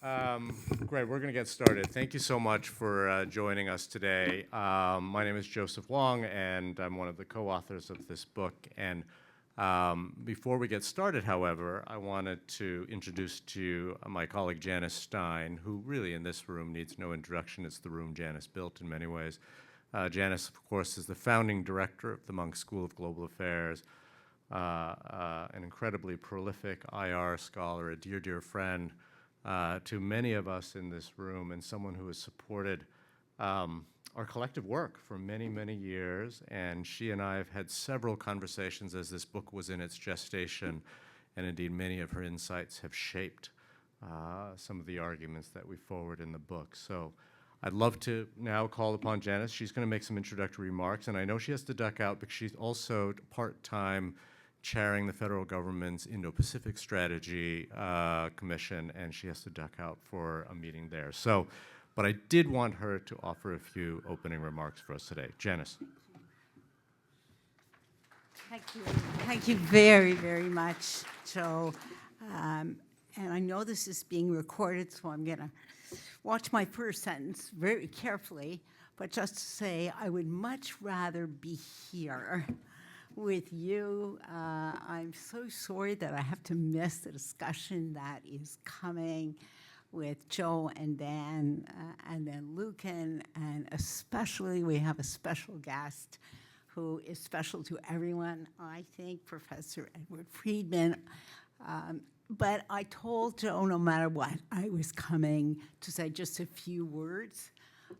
Great, we're going to get started. Thank you so much for joining us today. My name is Joseph Wong, and I'm one of the co-authors of this book. And before we get started, however, I wanted to introduce to you my colleague Janice Stein, who really in this room needs no introduction. It's the room Janice built in many ways. Janice, of course, is the founding director of the Munk School of Global Affairs, an incredibly prolific IR scholar, a dear, dear friend to many of us in this room, and someone who has supported our collective work for many, many years. And she and I have had several conversations as this book was in its gestation, and indeed many of her insights have shaped some of the arguments that we forward in the book. So I'd love to now call upon Janice. She's going to make some introductory remarks, and I know she has to duck out, but she's also part-time chairing the federal government's Indo-Pacific Strategy Commission, and she has to duck out for a meeting there. So, but I did want her to offer a few opening remarks for us today. Janice. Thank you. Thank you very, very much, Joe. And I know this is being recorded, so I'm going to watch my first sentence very carefully, but just to say I would much rather be here with you. I'm so sorry that I have to miss the discussion that is coming with Joe and Dan and then Lucan, and especially we have a special guest who is special to everyone, I think, Professor Edward Friedman. But I told Joe no matter what, I was coming to say just a few words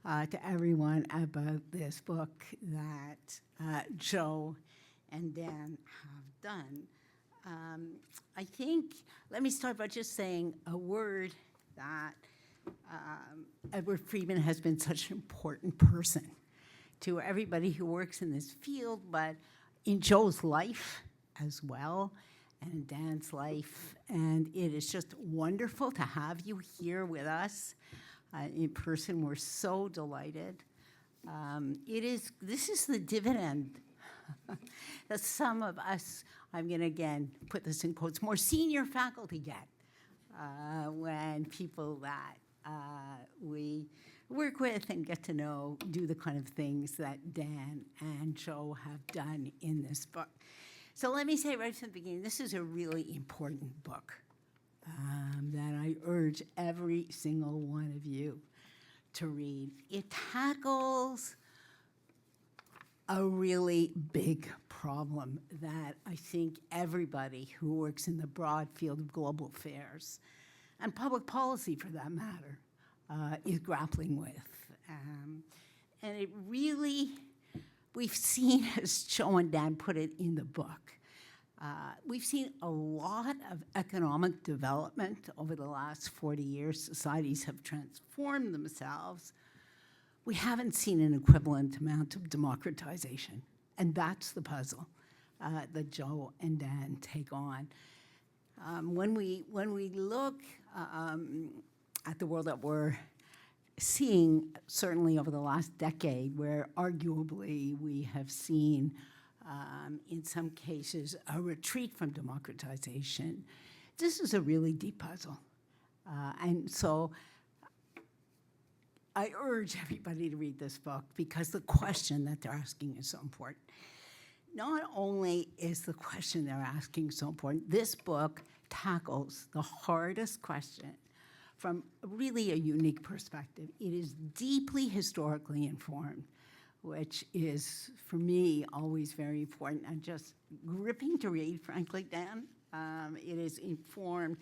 to everyone about this book that Joe and Dan have done. I think, let me start by just saying a word that Edward Friedman has been such an important person to everybody who works in this field, but in Joe's life as well, and Dan's life. And it is just wonderful to have you here with us in person. We're so delighted. This is the dividend that some of us, I'm going to again put this in quotes, more senior faculty get when people that we work with and get to know do the kind of things that Dan and Joe have done in this book. So let me say right from the beginning, this is a really important book that I urge every single one of you to read. It tackles a really big problem that I think everybody who works in the broad field of global affairs, and public policy for that matter, is grappling with. And it really, we've seen, as Joe and Dan put it in the book, we've seen a lot of economic development over the last 40 years. Societies have transformed themselves. We haven't seen an equivalent amount of democratization, and that's the puzzle that Joe and Dan take on. When we look at the world that we're seeing, certainly over the last decade, where arguably we have seen, in some cases, a retreat from democratization, this is a really deep puzzle. And so I urge everybody to read this book because the question that they're asking is so important. Not only is the question they're asking so important, this book tackles the hardest question from really a unique perspective. It is deeply historically informed, which is, for me, always very important and just gripping to read, frankly, Dan. It is informed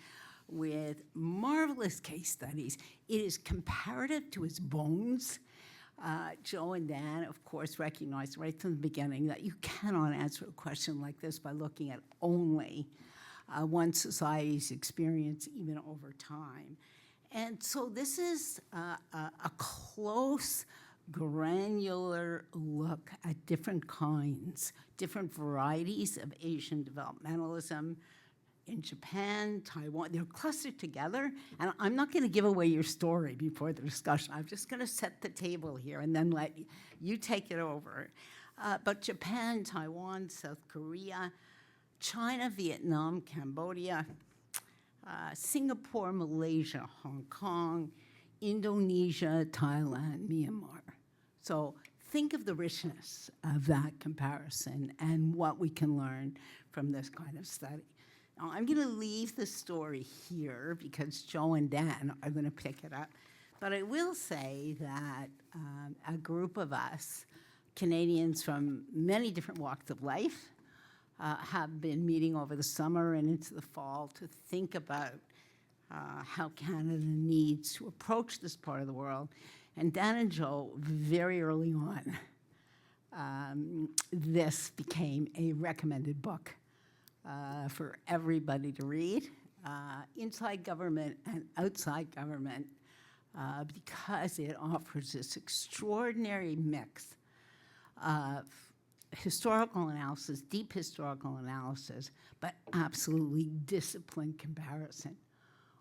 with marvelous case studies. It is comparative to its bones. Joe and Dan, of course, recognized right from the beginning that you cannot answer a question like this by looking at only one society's experience, even over time. And so this is a close, granular look at different kinds, different varieties of Asian developmentalism, in Japan, Taiwan. They're clustered together, and I'm not going to give away your story before the discussion. I'm just going to set the table here and then let you take it over. But Japan, Taiwan, South Korea, China, Vietnam, Cambodia, Singapore, Malaysia, Hong Kong, Indonesia, Thailand, Myanmar. So think of the richness of that comparison and what we can learn from this kind of study. Now, I'm going to leave the story here because Joe and Dan are going to pick it up. But I will say that a group of us, Canadians from many different walks of life, have been meeting over the summer and into the fall to think about how Canada needs to approach this part of the world. And Dan and Joe, very early on, this became a recommended book for everybody to read, inside government and outside government, because it offers this extraordinary mix of historical analysis, deep historical analysis, but absolutely disciplined comparison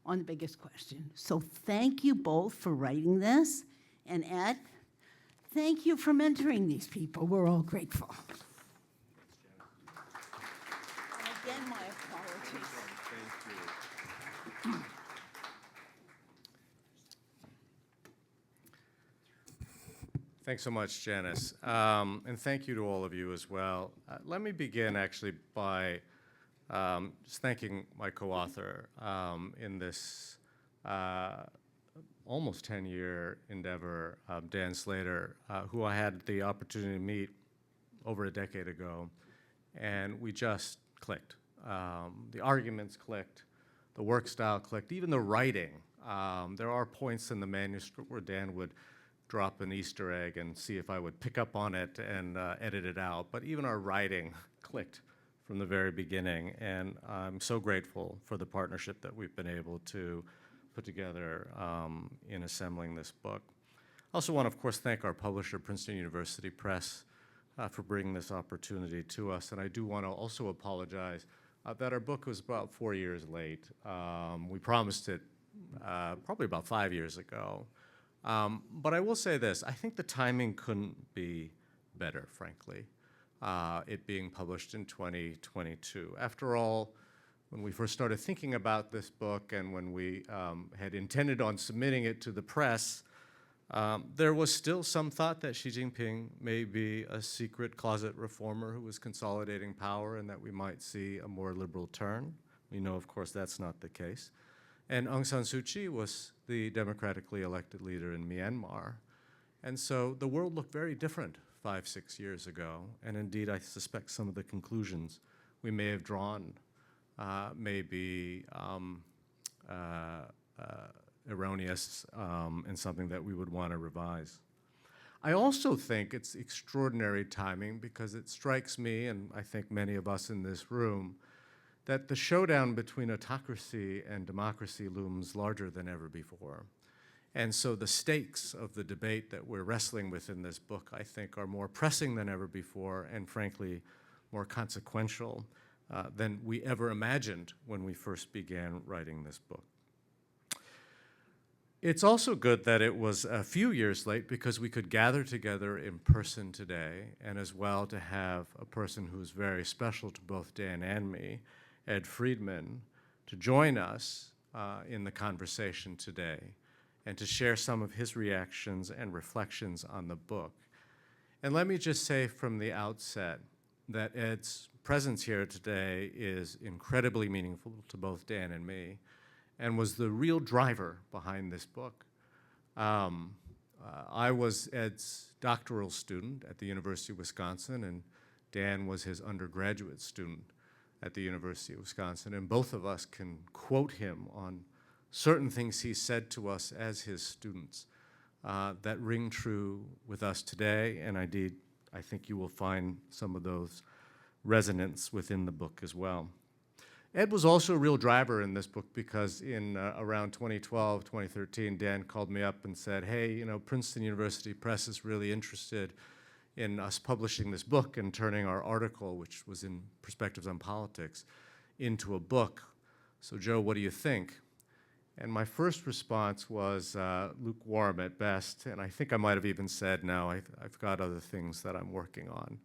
on the biggest question. So thank you both for writing this. And Ed, thank you for mentoring these people. We're all grateful. And again, my apologies. Thank you. Thanks so much, Janice. And thank you to all of you as well. Let me begin actually by just thanking my co-author in this almost 10-year endeavor, Dan Slater, who I had the opportunity to meet over a decade ago, and we just clicked. The arguments clicked, the work style clicked, even the writing. There are points in the manuscript where Dan would drop an Easter egg and see if I would pick up on it and edit it out. But even our writing clicked from the very beginning, and I'm so grateful for the partnership that we've been able to put together in assembling this book. I also want to, of course, thank our publisher, Princeton University Press, for bringing this opportunity to us. And I do want to also apologize that our book was about 4 years late. We promised it probably about 5 years ago. But I will say this, I think the timing couldn't be better, frankly, it being published in 2022. After all, when we first started thinking about this book and when we had intended on submitting it to the press, there was still some thought that Xi Jinping may be a secret closet reformer who was consolidating power and that we might see a more liberal turn. We know, of course, that's not the case. And Aung San Suu Kyi was the democratically elected leader in Myanmar. And so the world looked very different 5, 6 years ago. And indeed, I suspect some of the conclusions we may have drawn may be erroneous and something that we would want to revise. I also think it's extraordinary timing because it strikes me, and I think many of us in this room, that the showdown between autocracy and democracy looms larger than ever before. And so the stakes of the debate that we're wrestling with in this book, I think, are more pressing than ever before and, frankly, more consequential than we ever imagined when we first began writing this book. It's also good that it was a few years late because we could gather together in person today, and as well to have a person who's very special to both Dan and me, Ed Friedman, to join us in the conversation today and to share some of his reactions and reflections on the book. And let me just say from the outset that Ed's presence here today is incredibly meaningful to both Dan and me and was the real driver behind this book. I was Ed's doctoral student at the University of Wisconsin, and Dan was his undergraduate student at the University of Wisconsin, and both of us can quote him on certain things he said to us as his students that ring true with us today, and indeed, I think you will find some of those resonance within the book as well. Ed was also a real driver in this book because in around 2012, 2013, Dan called me up and said, hey, you know, Princeton University Press is really interested in us publishing this book and turning our article, which was in Perspectives on Politics, into a book. So Joe, what do you think? And my first response was lukewarm at best, and I think I might have even said, no, I've got other things that I'm working on.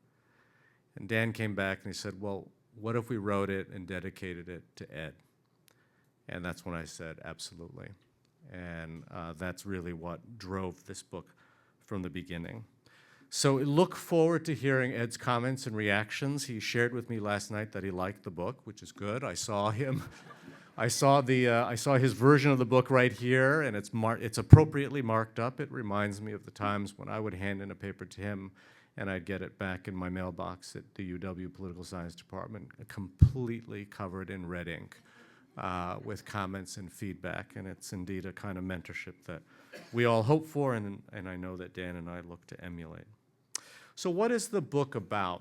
And Dan came back and he said, well, what if we wrote it and dedicated it to Ed? And that's when I said, absolutely. And that's really what drove this book from the beginning. So look forward to hearing Ed's comments and reactions. He shared with me last night that he liked the book, which is good. I saw him. I saw his version of the book right here, and it's appropriately marked up. It reminds me of the times when I would hand in a paper to him, and I'd get it back in my mailbox at the UW Political Science Department, completely covered in red ink, with comments and feedback. And it's indeed a kind of mentorship that we all hope for, and I know that Dan and I look to emulate. So what is the book about?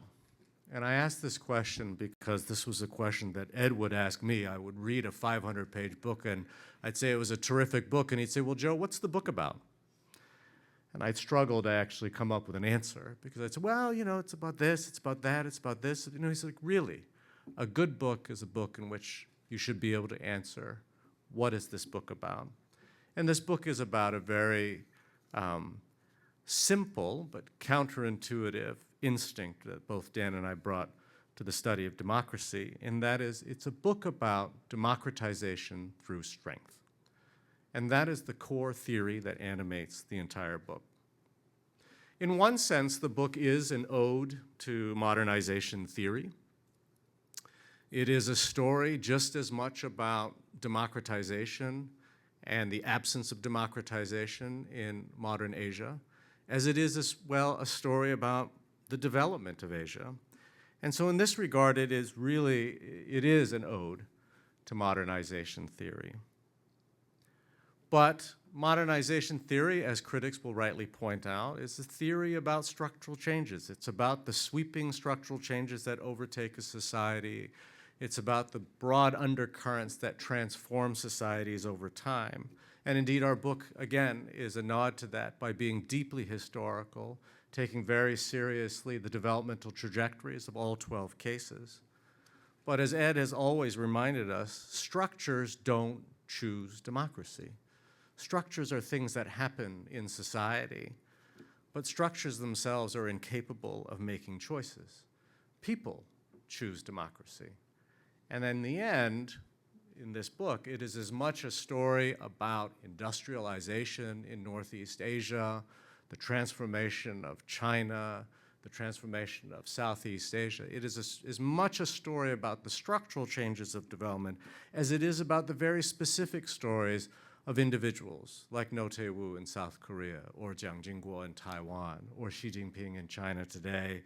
And I asked this question because this was a question that Ed would ask me. I would read a 500-page book, and I'd say it was a terrific book, and he'd say, well, Joe, what's the book about? And I'd struggle to actually come up with an answer, because I'd say, well, you know, it's about this, it's about that, it's about this. You know, he's like, really? A good book is a book in which you should be able to answer, what is this book about? And this book is about a very simple but counterintuitive instinct that both Dan and I brought to the study of democracy, and that is it's a book about democratization through strength. And that is the core theory that animates the entire book. In one sense, the book is an ode to modernization theory. It is a story just as much about democratization and the absence of democratization in modern Asia as it is as well a story about the development of Asia. And so in this regard, it is an ode to modernization theory. But modernization theory, as critics will rightly point out, is a theory about structural changes. It's about the sweeping structural changes that overtake a society. It's about the broad undercurrents that transform societies over time. And indeed, our book, again, is a nod to that by being deeply historical, taking very seriously the developmental trajectories of all 12 cases. But as Ed has always reminded us, structures don't choose democracy. Structures are things that happen in society, but structures themselves are incapable of making choices. People choose democracy. And in the end, in this book, it is as much a story about industrialization in Northeast Asia, the transformation of China, the transformation of Southeast Asia. It is as much a story about the structural changes of development as it is about the very specific stories of individuals like No Tae-woo in South Korea, or Jiang Jingguo in Taiwan, or Xi Jinping in China today,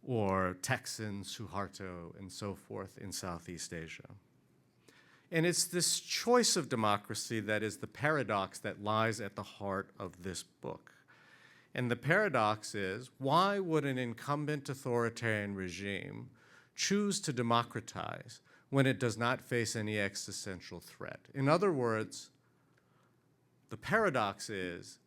or Thaksin, Suharto, and so forth in Southeast Asia. And it's this choice of democracy that is the paradox that lies at the heart of this book. And the paradox is, why would an incumbent authoritarian regime choose to democratize when it does not face any existential threat? In other words, the paradox is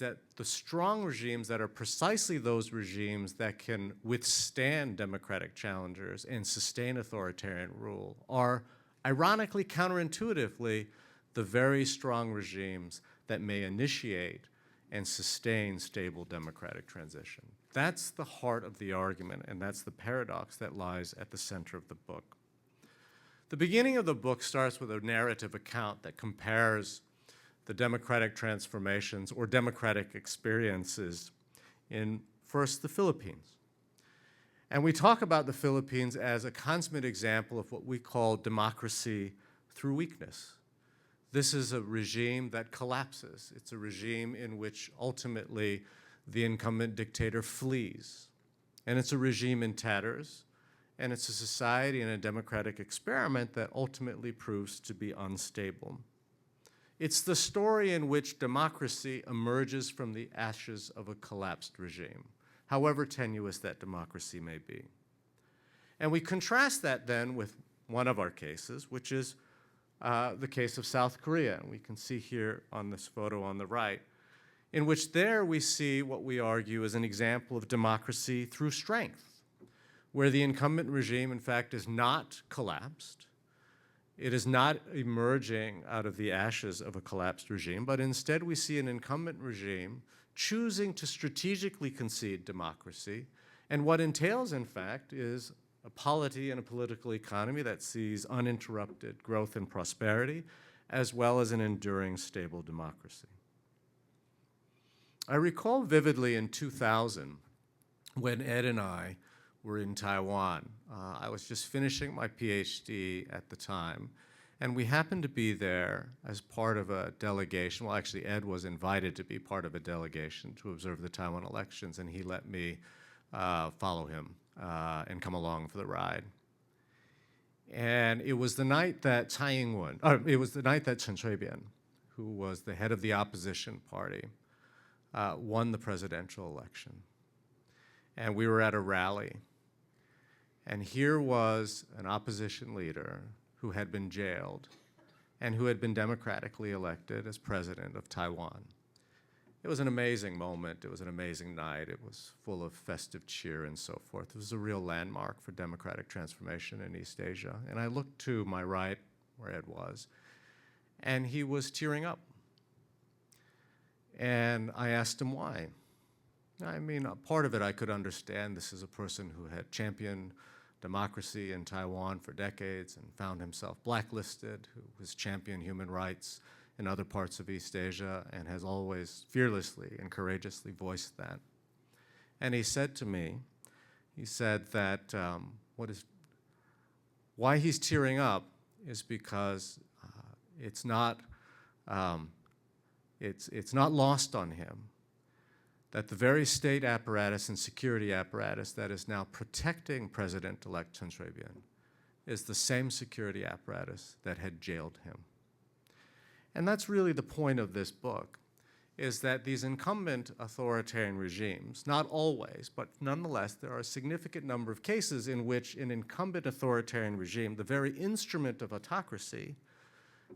that the strong regimes that are precisely those regimes that can withstand democratic challengers and sustain authoritarian rule are, ironically, counterintuitively, the very strong regimes that may initiate and sustain stable democratic transition. That's the heart of the argument, and that's the paradox that lies at the center of the book. The beginning of the book starts with a narrative account that compares the democratic transformations or democratic experiences in, first, the Philippines. And we talk about the Philippines as a consummate example of what we call democracy through weakness. This is a regime that collapses. It's a regime in which ultimately the incumbent dictator flees. And it's a regime in tatters, and it's a society and a democratic experiment that ultimately proves to be unstable. It's the story in which democracy emerges from the ashes of a collapsed regime, however tenuous that democracy may be. And we contrast that then with one of our cases, which is the case of South Korea. And we can see here on this photo on the right, in which there we see what we argue is an example of democracy through strength, where the incumbent regime, in fact, is not collapsed. It is not emerging out of the ashes of a collapsed regime, but instead we see an incumbent regime choosing to strategically concede democracy. And what entails, in fact, is a polity and a political economy that sees uninterrupted growth and prosperity, as well as an enduring, stable democracy. I recall vividly in 2000, when Ed and I were in Taiwan. I was just finishing my PhD at the time, and we happened to be there as part of a delegation. Well, actually, Ed was invited to be part of a delegation to observe the Taiwan elections, and he let me follow him and come along for the ride. And it was the night that it was the night that Chen Shui-bian, who was the head of the opposition party, won the presidential election. And we were at a rally. And here was an opposition leader who had been jailed and who had been democratically elected as president of Taiwan. It was an amazing moment. It was an amazing night. It was full of festive cheer and so forth. It was a real landmark for democratic transformation in East Asia. And I looked to my right, where Ed was, and he was tearing up. And I asked him why. I mean, a part of it I could understand. This is a person who had championed democracy in Taiwan for decades and found himself blacklisted, who has championed human rights in other parts of East Asia and has always fearlessly and courageously voiced that. And he said to me, he said that why he's tearing up is because it's not lost on him that the very state apparatus and security apparatus that is now protecting President-elect Chen Shui-bian is the same security apparatus that had jailed him. And that's really the point of this book, is that these incumbent authoritarian regimes, not always, but nonetheless, there are a significant number of cases in which an incumbent authoritarian regime, the very instrument of autocracy,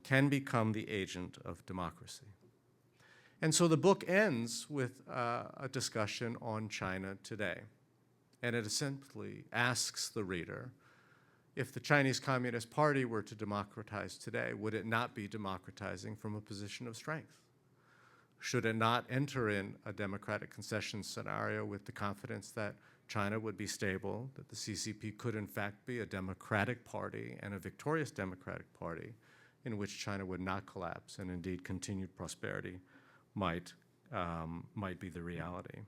can become the agent of democracy. And so the book ends with a discussion on China today. And it essentially asks the reader, if the Chinese Communist Party were to democratize today, would it not be democratizing from a position of strength? Should it not enter in a democratic concession scenario with the confidence that China would be stable, that the CCP could in fact be a democratic party and a victorious democratic party in which China would not collapse and indeed continued prosperity might be the reality.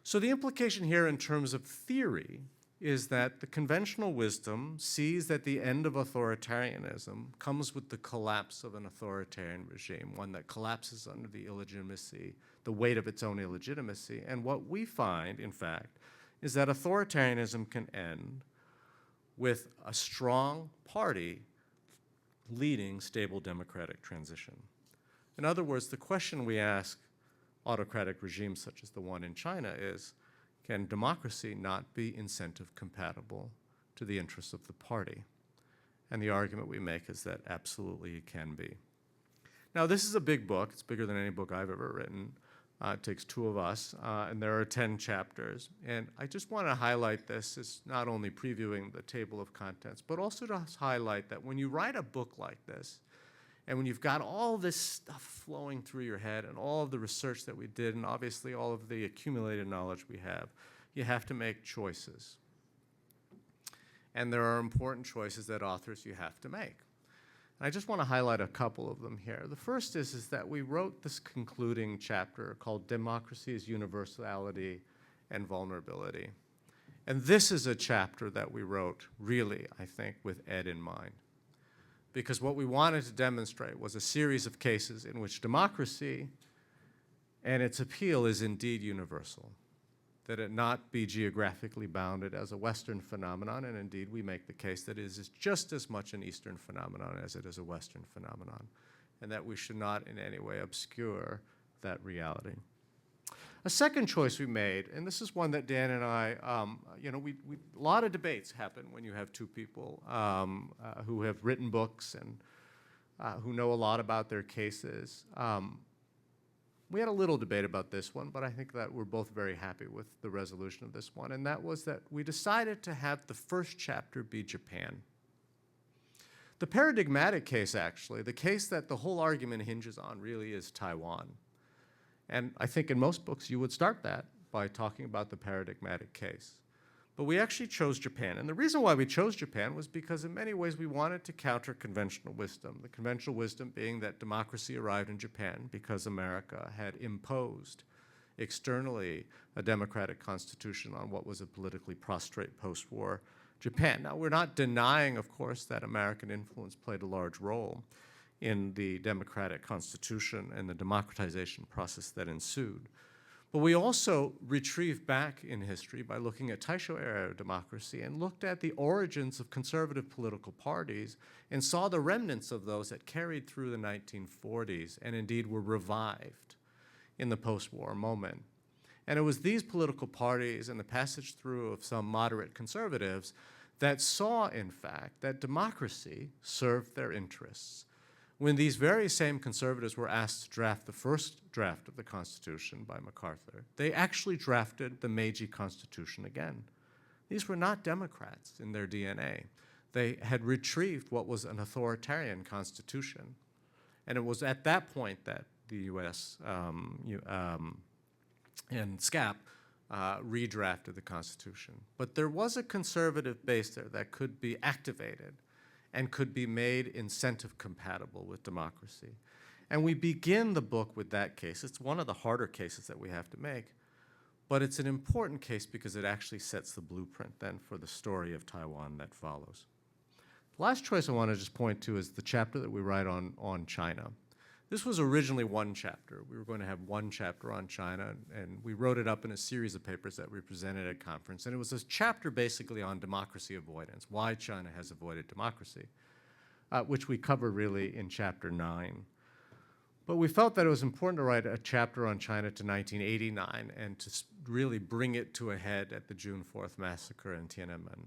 So the implication here in terms of theory is that the conventional wisdom sees that the end of authoritarianism comes with the collapse of an authoritarian regime, one that collapses under the illegitimacy, the weight of its own illegitimacy. And what we find, in fact, is that authoritarianism can end with a strong party leading stable democratic transition. In other words, the question we ask autocratic regimes such as the one in China is, can democracy not be incentive compatible to the interests of the party? And the argument we make is that absolutely it can be. Now, this is a big book. It's bigger than any book I've ever written. It takes two of us, and there are 10 chapters. And I just want to highlight this as not only previewing the table of contents, but also to highlight that when you write a book like this, and when you've got all this stuff flowing through your head and all of the research that we did and obviously all of the accumulated knowledge we have, you have to make choices. And there are important choices that authors you have to make. And I just want to highlight a couple of them here. The first is that we wrote this concluding chapter called Democracy's Universality and Vulnerability. And this is a chapter that we wrote really, I think, with Ed in mind. Because what we wanted to demonstrate was a series of cases in which democracy and its appeal is indeed universal, that it not be geographically bounded as a Western phenomenon, and indeed we make the case that it is just as much an Eastern phenomenon as it is a Western phenomenon, and that we should not in any way obscure that reality. A second choice we made, and this is one that Dan and I, a lot of debates happen when you have two people who have written books and who know a lot about their cases. We had a little debate about this one, but I think that we're both very happy with the resolution of this one, and that was that we decided to have the first chapter be Japan. The paradigmatic case, actually, the case that the whole argument hinges on really is Taiwan. And I think in most books you would start that by talking about the paradigmatic case. But we actually chose Japan. And the reason why we chose Japan was because in many ways we wanted to counter conventional wisdom. The conventional wisdom being that democracy arrived in Japan because America had imposed externally a democratic constitution on what was a politically prostrate post-war Japan. Now, we're not denying, of course, that American influence played a large role in the democratic constitution and the democratization process that ensued. But we also retrieved back in history by looking at Taisho-era democracy and looked at the origins of conservative political parties and saw the remnants of those that carried through the 1940s and indeed were revived in the post-war moment. And it was these political parties and the passage through of some moderate conservatives that saw, in fact, that democracy served their interests. When these very same conservatives were asked to draft the first draft of the Constitution by MacArthur, they actually drafted the Meiji Constitution again. These were not Democrats in their DNA. They had retrieved what was an authoritarian constitution. And it was at that point that the U.S. And SCAP redrafted the Constitution. But there was a conservative base there that could be activated and could be made incentive compatible with democracy. And we begin the book with that case. It's one of the harder cases that we have to make, but it's an important case because it actually sets the blueprint then for the story of Taiwan that follows. The last choice I want to just point to is the chapter that we write on China. This was originally one chapter. We were going to have one chapter on China, and we wrote it up in a series of papers that we presented at conference. And it was a chapter basically on democracy avoidance, why China has avoided democracy, which we cover really in chapter 9. But we felt that it was important to write a chapter on China to 1989 and to really bring it to a head at the June 4th massacre in Tiananmen.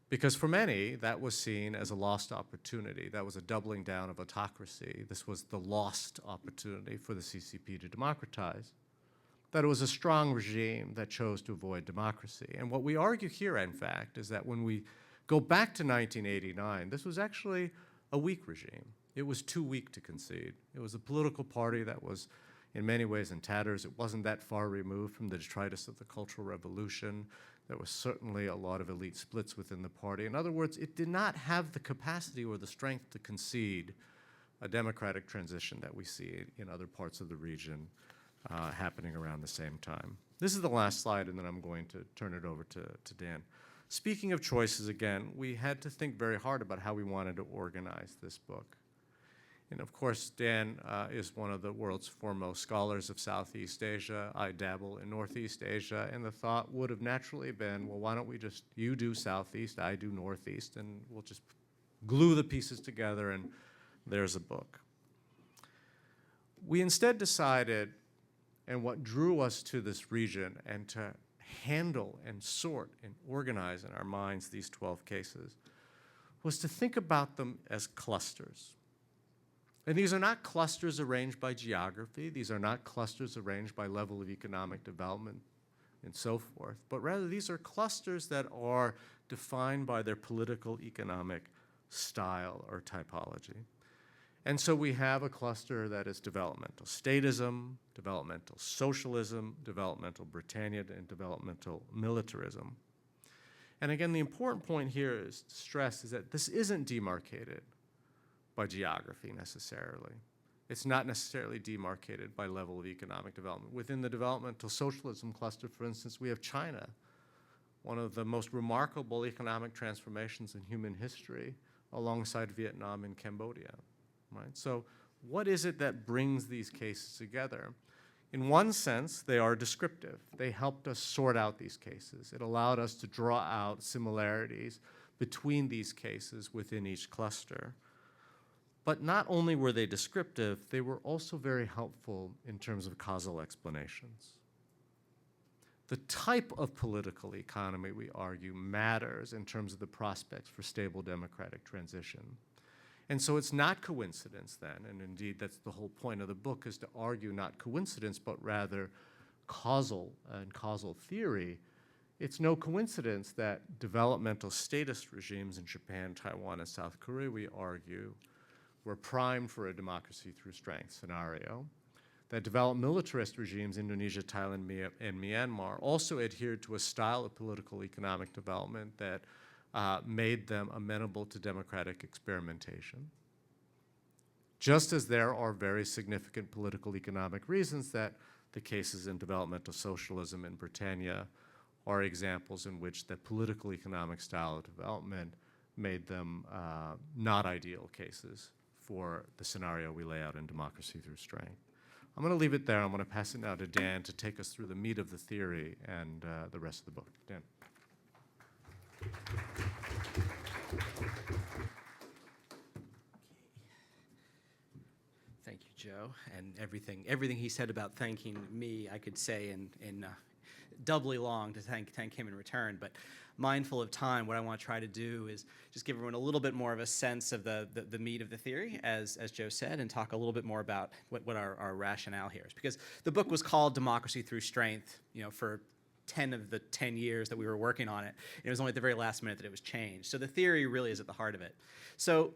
Because for many, that was seen as a lost opportunity. That was a doubling down of autocracy. This was the lost opportunity for the CCP to democratize. That it was a strong regime that chose to avoid democracy. And what we argue here, in fact, is that when we go back to 1989, this was actually a weak regime. It was too weak to concede. It was a political party that was in many ways in tatters. It wasn't that far removed from the detritus of the Cultural Revolution. There was certainly a lot of elite splits within the party. In other words, it did not have the capacity or the strength to concede a democratic transition that we see in other parts of the region happening around the same time. This is the last slide, and then I'm going to turn it over to Dan. Speaking of choices, again, we had to think very hard about how we wanted to organize this book. And of course, Dan is one of the world's foremost scholars of Southeast Asia. I dabble in Northeast Asia, and the thought would have naturally been, well, why don't we just, you do Southeast, I do Northeast, and we'll just glue the pieces together, and there's a book. We instead decided, and what drew us to this region, and to handle and sort and organize in our minds these 12 cases, was to think about them as clusters. And these are not clusters arranged by geography. These are not clusters arranged by level of economic development and so forth, but rather these are clusters that are defined by their political economic style or typology. And so we have a cluster that is developmental statism, developmental socialism, developmental Britannia, and developmental militarism. And again, the important point here is to stress is that this isn't demarcated by geography necessarily. It's not necessarily demarcated by level of economic development. Within the developmental socialism cluster, for instance, we have China, one of the most remarkable economic transformations in human history, alongside Vietnam and Cambodia, right? So what is it that brings these cases together? In one sense, they are descriptive. They helped us sort out these cases. It allowed us to draw out similarities between these cases within each cluster. But not only were they descriptive, they were also very helpful in terms of causal explanations. The type of political economy, we argue, matters in terms of the prospects for stable democratic transition. And so it's not coincidence then, and indeed that's the whole point of the book, is to argue not coincidence, but rather causal and causal theory. It's no coincidence that developmental statist regimes in Japan, Taiwan, and South Korea, we argue, were primed for a democracy through strength scenario. that developed militarist regimes, Indonesia, Thailand, and Myanmar, also adhered to a style of political economic development that made them amenable to democratic experimentation. Just as there are very significant political economic reasons that the cases in developmental socialism in Britannia are examples in which the political economic style of development made them not ideal cases for the scenario we lay out in Democracy Through Strength. I'm going to leave it there. I'm going to pass it now to Dan to take us through the meat of the theory and the rest of the book. Dan. Thank you, Joe. And everything he said about thanking me, I could say in doubly long to thank him in return. But mindful of time, what I want to try to do is just give everyone a little bit more of a sense of the meat of the theory, as Joe said, and talk a little bit more about what our rationale here is. Because the book was called Democracy Through Strength, for 10 of the 10 years that we were working on it. It was only at the very last minute that it was changed. So the theory really is at the heart of it. So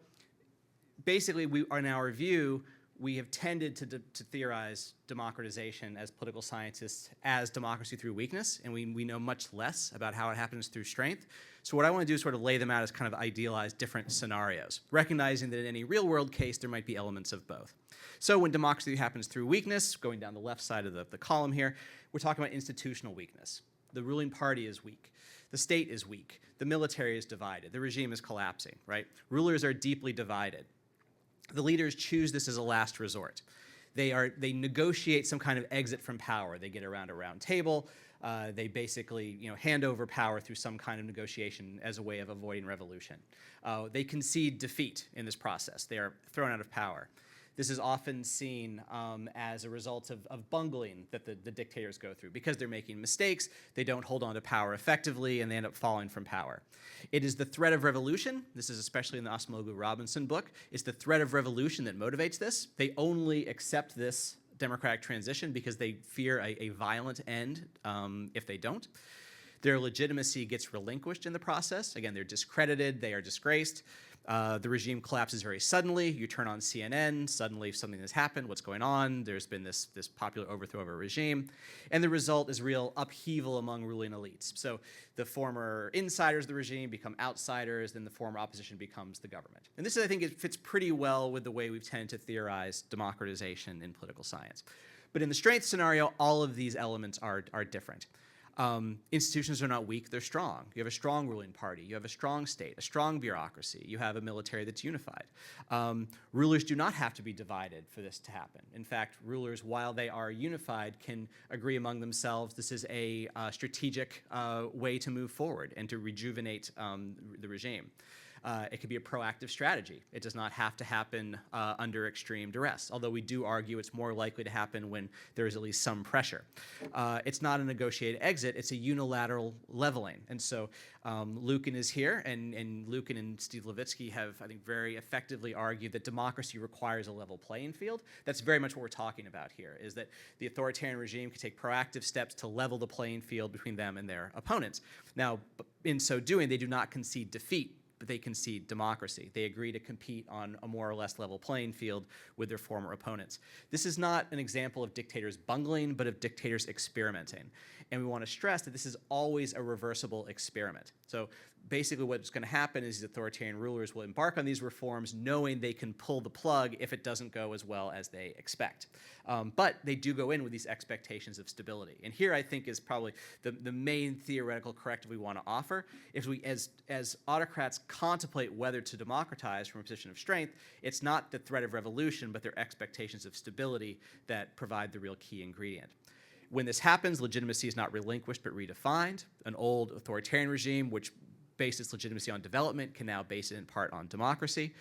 basically, in our review, we have tended to theorize democratization as political scientists as democracy through weakness, and we know much less about how it happens through strength. So what I want to do is sort of lay them out as kind of idealized different scenarios, recognizing that in any real-world case, there might be elements of both. So when democracy happens through weakness, going down the left side of the column here, we're talking about institutional weakness. The ruling party is weak. The state is weak. The military is divided. The regime is collapsing, right? Rulers are deeply divided. The leaders choose this as a last resort. They negotiate some kind of exit from power. They get around a round table. They basically hand over power through some kind of negotiation as a way of avoiding revolution. They concede defeat in this process. They are thrown out of power. This is often seen as a result of bungling that the dictators go through. Because they're making mistakes, they don't hold on to power effectively, and they end up falling from power. It is the threat of revolution. This is especially in the Osmoghu Robinson book. It's the threat of revolution that motivates this. They only accept this democratic transition because they fear a violent end if they don't. Their legitimacy gets relinquished in the process. Again, they're discredited. They are disgraced. The regime collapses very suddenly. You turn on CNN, suddenly something has happened. What's going on? There's been this popular overthrow of a regime. And the result is real upheaval among ruling elites. So the former insiders of the regime become outsiders, then the former opposition becomes the government. And this, I think, it fits pretty well with the way we've tended to theorize democratization in political science. But in the strength scenario, all of these elements are different. Institutions are not weak, they're strong. You have a strong ruling party, you have a strong state, a strong bureaucracy, you have a military that's unified. Rulers do not have to be divided for this to happen. In fact, rulers, while they are unified, can agree among themselves this is a strategic way to move forward and to rejuvenate the regime. It could be a proactive strategy. It does not have to happen under extreme duress, although we do argue it's more likely to happen when there is at least some pressure. It's not a negotiated exit, it's a unilateral leveling. And so Lukin is here, and Lukin and Steve Levitsky have, I think, very effectively argued that democracy requires a level playing field. That's very much what we're talking about here, is that the authoritarian regime can take proactive steps to level the playing field between them and their opponents. Now, in so doing, they do not concede defeat, but they concede democracy. They agree to compete on a more or less level playing field with their former opponents. This is not an example of dictators bungling, but of dictators experimenting. And we want to stress that this is always a reversible experiment. So basically what's going to happen is these authoritarian rulers will embark on these reforms knowing they can pull the plug if it doesn't go as well as they expect. But they do go in with these expectations of stability. And here I think is probably the main theoretical corrective we want to offer. If we, as autocrats contemplate whether to democratize from a position of strength, it's not the threat of revolution, but their expectations of stability that provide the real key ingredient. When this happens, legitimacy is not relinquished but redefined. An old authoritarian regime, which based its legitimacy on development, can now base it in part on democracy.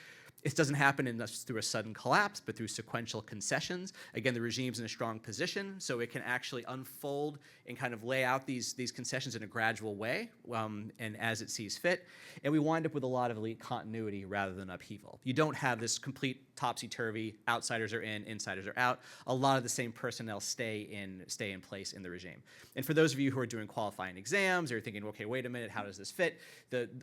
It doesn't happen through a sudden collapse, but through sequential concessions. Again, the regime's in a strong position, so it can actually unfold and kind of lay out these concessions in a gradual way, and as it sees fit. And we wind up with a lot of elite continuity rather than upheaval. You don't have this complete topsy-turvy, outsiders are in, insiders are out. A lot of the same personnel stay in place in the regime. And for those of you who are doing qualifying exams, or you're thinking, okay, wait a minute, how does this fit?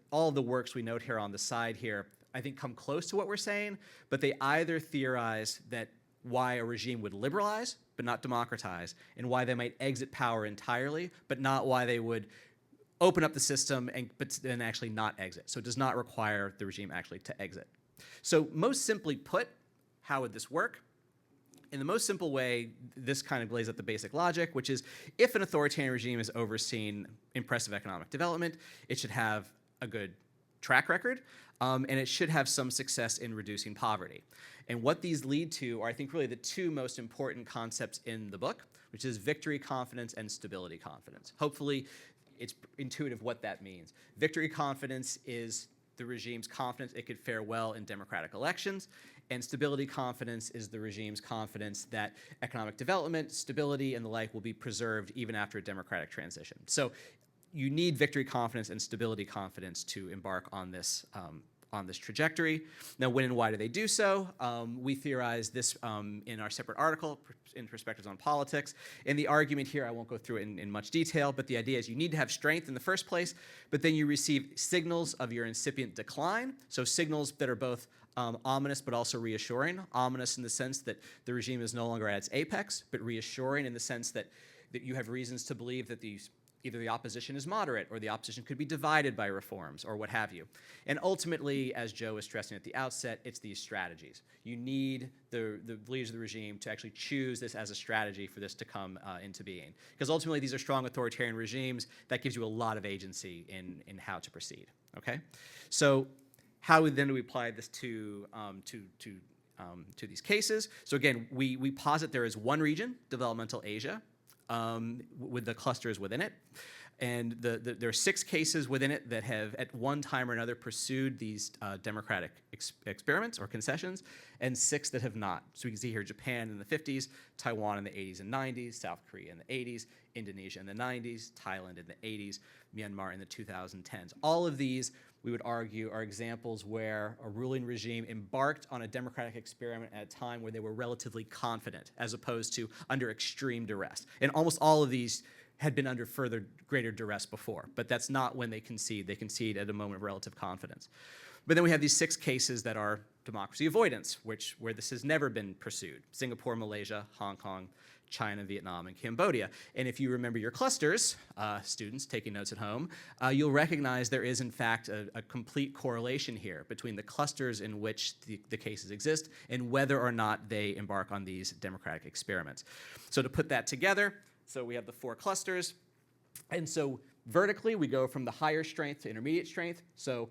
All of the works we note here on the side here, I think, come close to what we're saying, but they either theorize that why a regime would liberalize but not democratize, and why they might exit power entirely, but not why they would open up the system but then actually not exit. So it does not require the regime actually to exit. So most simply put, how would this work? In the most simple way, this kind of lays out the basic logic, which is if an authoritarian regime has overseen impressive economic development, it should have a good track record, and it should have some success in reducing poverty. And what these lead to are, I think, really the two most important concepts in the book, which is victory confidence and stability confidence. Hopefully, it's intuitive what that means. Victory confidence is the regime's confidence it could fare well in democratic elections, and stability confidence is the regime's confidence that economic development, stability, and the like will be preserved even after a democratic transition. So you need victory confidence and stability confidence to embark on this trajectory. Now, when and why do they do so? We theorize this in our separate article, in Perspectives on Politics. And the argument here, I won't go through it in much detail, but the idea is you need to have strength in the first place, but then you receive signals of your incipient decline, so signals that are both ominous but also reassuring. Ominous in the sense that the regime is no longer at its apex, but reassuring in the sense that you have reasons to believe that either the opposition is moderate or the opposition could be divided by reforms or what have you. And ultimately, as Joe was stressing at the outset, it's these strategies. You need the leaders of the regime to actually choose this as a strategy for this to come into being. Because ultimately, these are strong authoritarian regimes. That gives you a lot of agency in how to proceed, okay? So how then do we apply this to these cases? So again, we posit there is one region, developmental Asia, with the clusters within it. And there are 6 cases within it that have at one time or another pursued these democratic experiments or concessions, and 6 that have not. So we can see here Japan in the 50s, Taiwan in the 80s and 90s, South Korea in the 80s, Indonesia in the 90s, Thailand in the 80s, Myanmar in the 2010s. All of these, we would argue, are examples where a ruling regime embarked on a democratic experiment at a time where they were relatively confident, as opposed to under extreme duress. And almost all of these had been under greater duress before, but that's not when they concede. They concede at a moment of relative confidence. But then we have these 6 cases that are democracy avoidance, where this has never been pursued: Singapore, Malaysia, Hong Kong, China, Vietnam, and Cambodia. And if you remember your clusters, students taking notes at home, you'll recognize there is in fact a complete correlation here between the clusters in which the cases exist and whether or not they embark on these democratic experiments. So to put that together, so we have the 4 clusters, and so vertically we go from the higher strength to intermediate strength. So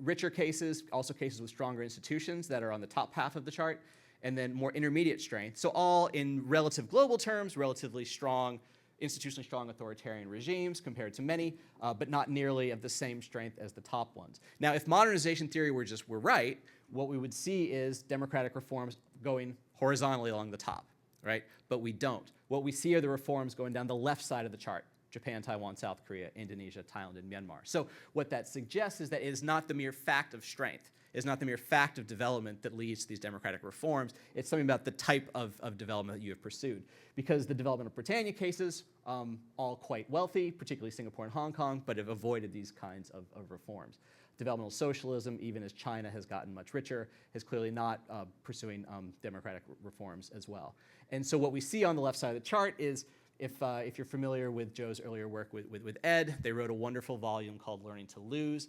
richer cases, also cases with stronger institutions that are on the top half of the chart, and then more intermediate strength. So all in relative global terms, relatively strong, institutionally strong authoritarian regimes compared to many, but not nearly of the same strength as the top ones. Now, if modernization theory were right, what we would see is democratic reforms going horizontally along the top, right? But we don't. What we see are the reforms going down the left side of the chart: Japan, Taiwan, South Korea, Indonesia, Thailand, and Myanmar. So what that suggests is that it is not the mere fact of strength. It's not the mere fact of development that leads to these democratic reforms. It's something about the type of development that you have pursued. Because the development of Britannia cases, all quite wealthy, particularly Singapore and Hong Kong, but have avoided these kinds of reforms. Developmental socialism, even as China has gotten much richer, is clearly not pursuing democratic reforms as well. And so what we see on the left side of the chart is, if you're familiar with Joe's earlier work with Ed, they wrote a wonderful volume called Learning to Lose,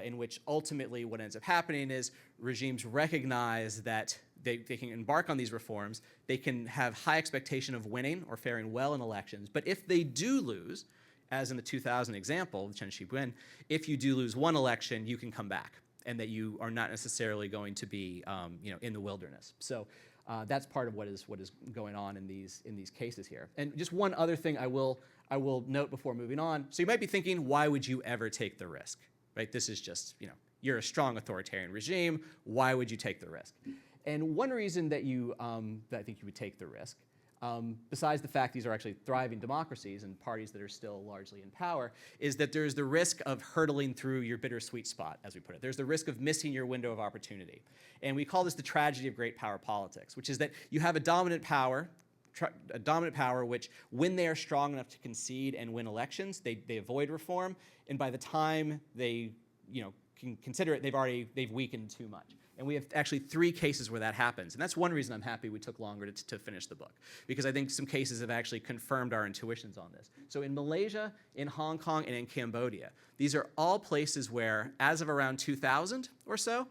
in which ultimately what ends up happening is regimes recognize that they can embark on these reforms, they can have high expectation of winning or faring well in elections, but if they do lose, as in the 2000 example, Chen Xiaowen, if you do lose one election, you can come back, and that you are not necessarily going to be in the wilderness. So that's part of what is going on in these cases here. And just one other thing I will note before moving on. So you might be thinking, why would you ever take the risk? Right? This is just, you're a strong authoritarian regime. Why would you take the risk? And one reason that I think you would take the risk, besides the fact these are actually thriving democracies and parties that are still largely in power, is that there's the risk of hurtling through your bittersweet spot, as we put it. There's the risk of missing your window of opportunity. And we call this the tragedy of great power politics, which is that you have a dominant power which, when they are strong enough to concede and win elections, they avoid reform, and by the time they can consider it, they've weakened too much. And we have actually 3 cases where that happens. And that's one reason I'm happy we took longer to finish the book, because I think some cases have actually confirmed our intuitions on this. So in Malaysia, in Hong Kong, and in Cambodia, these are all places where, as of around 2000 or so,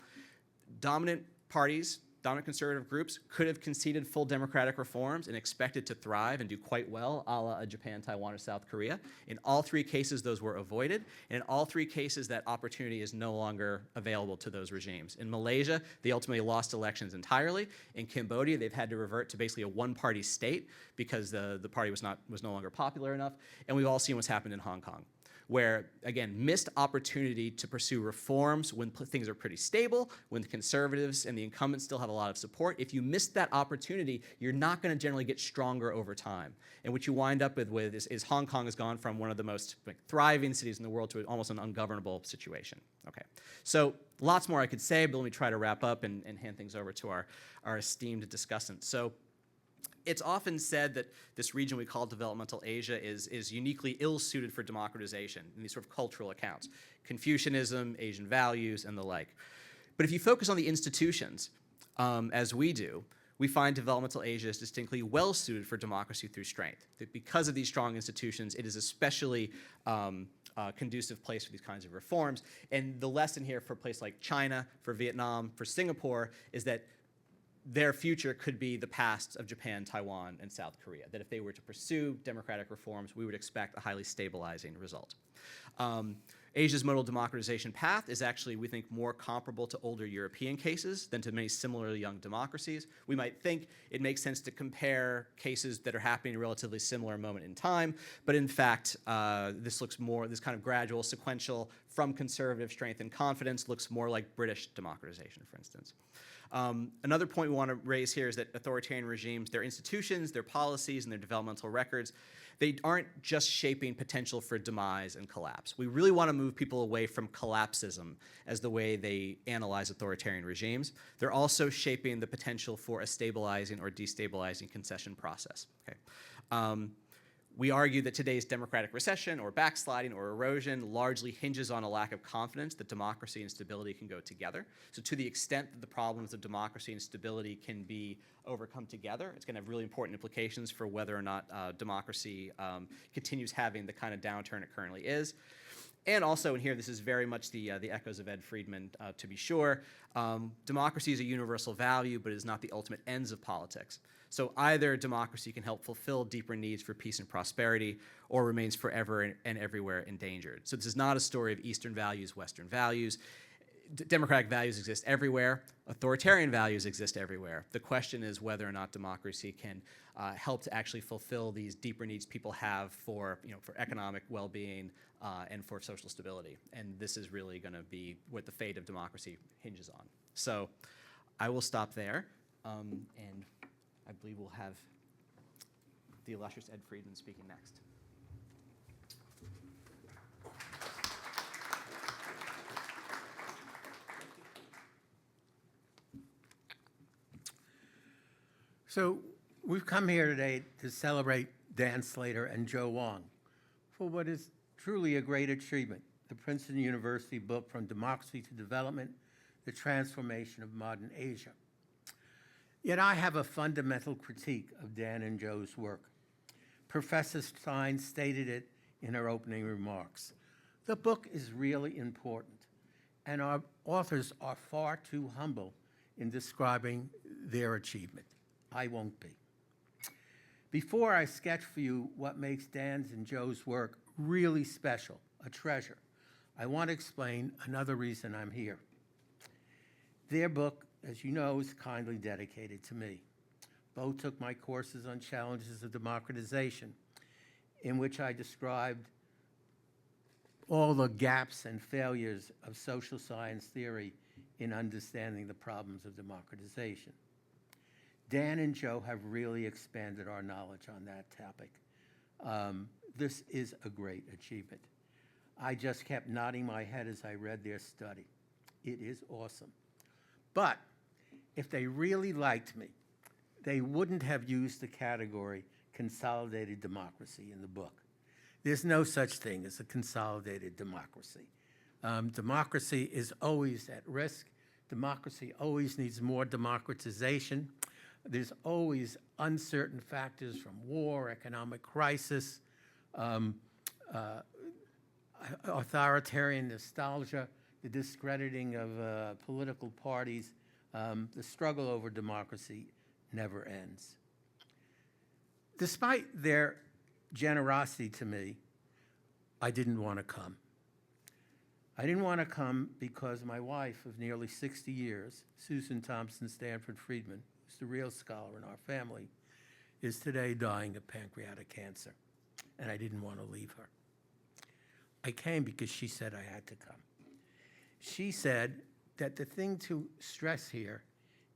dominant parties, dominant conservative groups could have conceded full democratic reforms and expected to thrive and do quite well, a la Japan, Taiwan, or South Korea. In all 3 cases, those were avoided. And in all 3 cases, that opportunity is no longer available to those regimes. In Malaysia, they ultimately lost elections entirely. In Cambodia, they've had to revert to basically a one-party state because the party was no longer popular enough. And we've all seen what's happened in Hong Kong, where, again, missed opportunity to pursue reforms when things are pretty stable, when the conservatives and the incumbents still have a lot of support. If you miss that opportunity, you're not going to generally get stronger over time. And what you wind up with is Hong Kong has gone from one of the most thriving cities in the world to almost an ungovernable situation. Okay, so lots more I could say, but let me try to wrap up and hand things over to our esteemed discussants. So, it's often said that this region we call developmental Asia is uniquely ill-suited for democratization in these sort of cultural accounts, Confucianism, Asian values, and the like. But if you focus on the institutions, as we do, we find developmental Asia is distinctly well-suited for democracy through strength. That because of these strong institutions, it is especially conducive place for these kinds of reforms. And the lesson here for a place like China, for Vietnam, for Singapore, is that their future could be the past of Japan, Taiwan, and South Korea. That if they were to pursue democratic reforms, we would expect a highly stabilizing result. Asia's modal democratization path is actually, we think, more comparable to older European cases than to many similarly young democracies. We might think it makes sense to compare cases that are happening at a relatively similar moment in time, but in fact, this kind of gradual, sequential, from conservative strength and confidence looks more like British democratization, for instance. Another point we want to raise here is that authoritarian regimes, their institutions, their policies, and their developmental records, they aren't just shaping potential for demise and collapse. We really want to move people away from collapsism as the way they analyze authoritarian regimes. They're also shaping the potential for a stabilizing or destabilizing concession process. Okay. We argue that today's democratic recession or backsliding or erosion largely hinges on a lack of confidence that democracy and stability can go together. So to the extent that the problems of democracy and stability can be overcome together, it's going to have really important implications for whether or not democracy continues having the kind of downturn it currently is. And also in here, this is very much the echoes of Ed Friedman, to be sure. Democracy is a universal value, but it is not the ultimate ends of politics. So either democracy can help fulfill deeper needs for peace and prosperity, or remains forever and everywhere endangered. So this is not a story of Eastern values, Western values. Democratic values exist everywhere. Authoritarian values exist everywhere. The question is whether or not democracy can help to actually fulfill these deeper needs people have for economic well-being and for social stability. And this is really going to be what the fate of democracy hinges on. So I will stop there, and I believe we'll have the illustrious Ed Friedman speaking next. So we've come here today to celebrate Dan Slater and Joe Wong for what is truly a great achievement, the Princeton University book, From Democracy to Development, The Transformation of Modern Asia. Yet I have a fundamental critique of Dan and Joe's work. Professor Stein stated it in her opening remarks. The book is really important, and our authors are far too humble in describing their achievement. I won't be. Before I sketch for you what makes Dan's and Joe's work really special, a treasure, I want to explain another reason I'm here. Their book, as you know, is kindly dedicated to me. Both took my courses on challenges of democratization, in which I described all the gaps and failures of social science theory in understanding the problems of democratization. Dan and Joe have really expanded our knowledge on that topic. This is a great achievement. I just kept nodding my head as I read their study. It is awesome. But if they really liked me, they wouldn't have used the category consolidated democracy in the book. There's no such thing as a consolidated democracy. Democracy is always at risk. Democracy always needs more democratization. There's always uncertain factors from war, economic crisis, authoritarian nostalgia, the discrediting of political parties. The struggle over democracy never ends. Despite their generosity to me, I didn't want to come. I didn't want to come because my wife of nearly 60 years, Susan Thompson Stanford Friedman, who's the real scholar in our family, is today dying of pancreatic cancer, and I didn't want to leave her. I came because she said I had to come. She said that the thing to stress here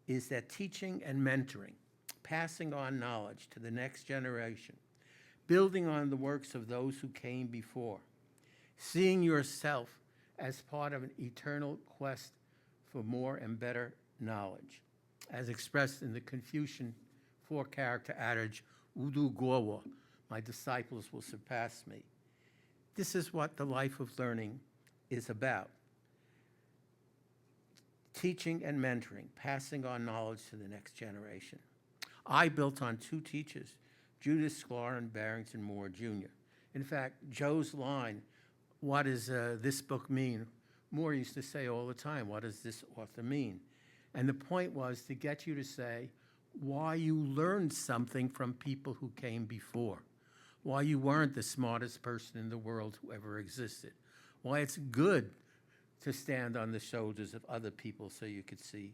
is that teaching and mentoring, passing on knowledge to the next generation, building on the works of those who came before, seeing yourself as part of an eternal quest for more and better knowledge, as expressed in the Confucian four-character adage, Udu Gowa, my disciples will surpass me. This is what the life of learning is about. Teaching and mentoring, passing on knowledge to the next generation. I built on two teachers, Judith Sklar and Barrington Moore, Jr. In fact, Joe's line, what does this book mean? Moore used to say all the time, what does this author mean? And the point was to get you to say why you learned something from people who came before, why you weren't the smartest person in the world who ever existed, why it's good to stand on the shoulders of other people so you could see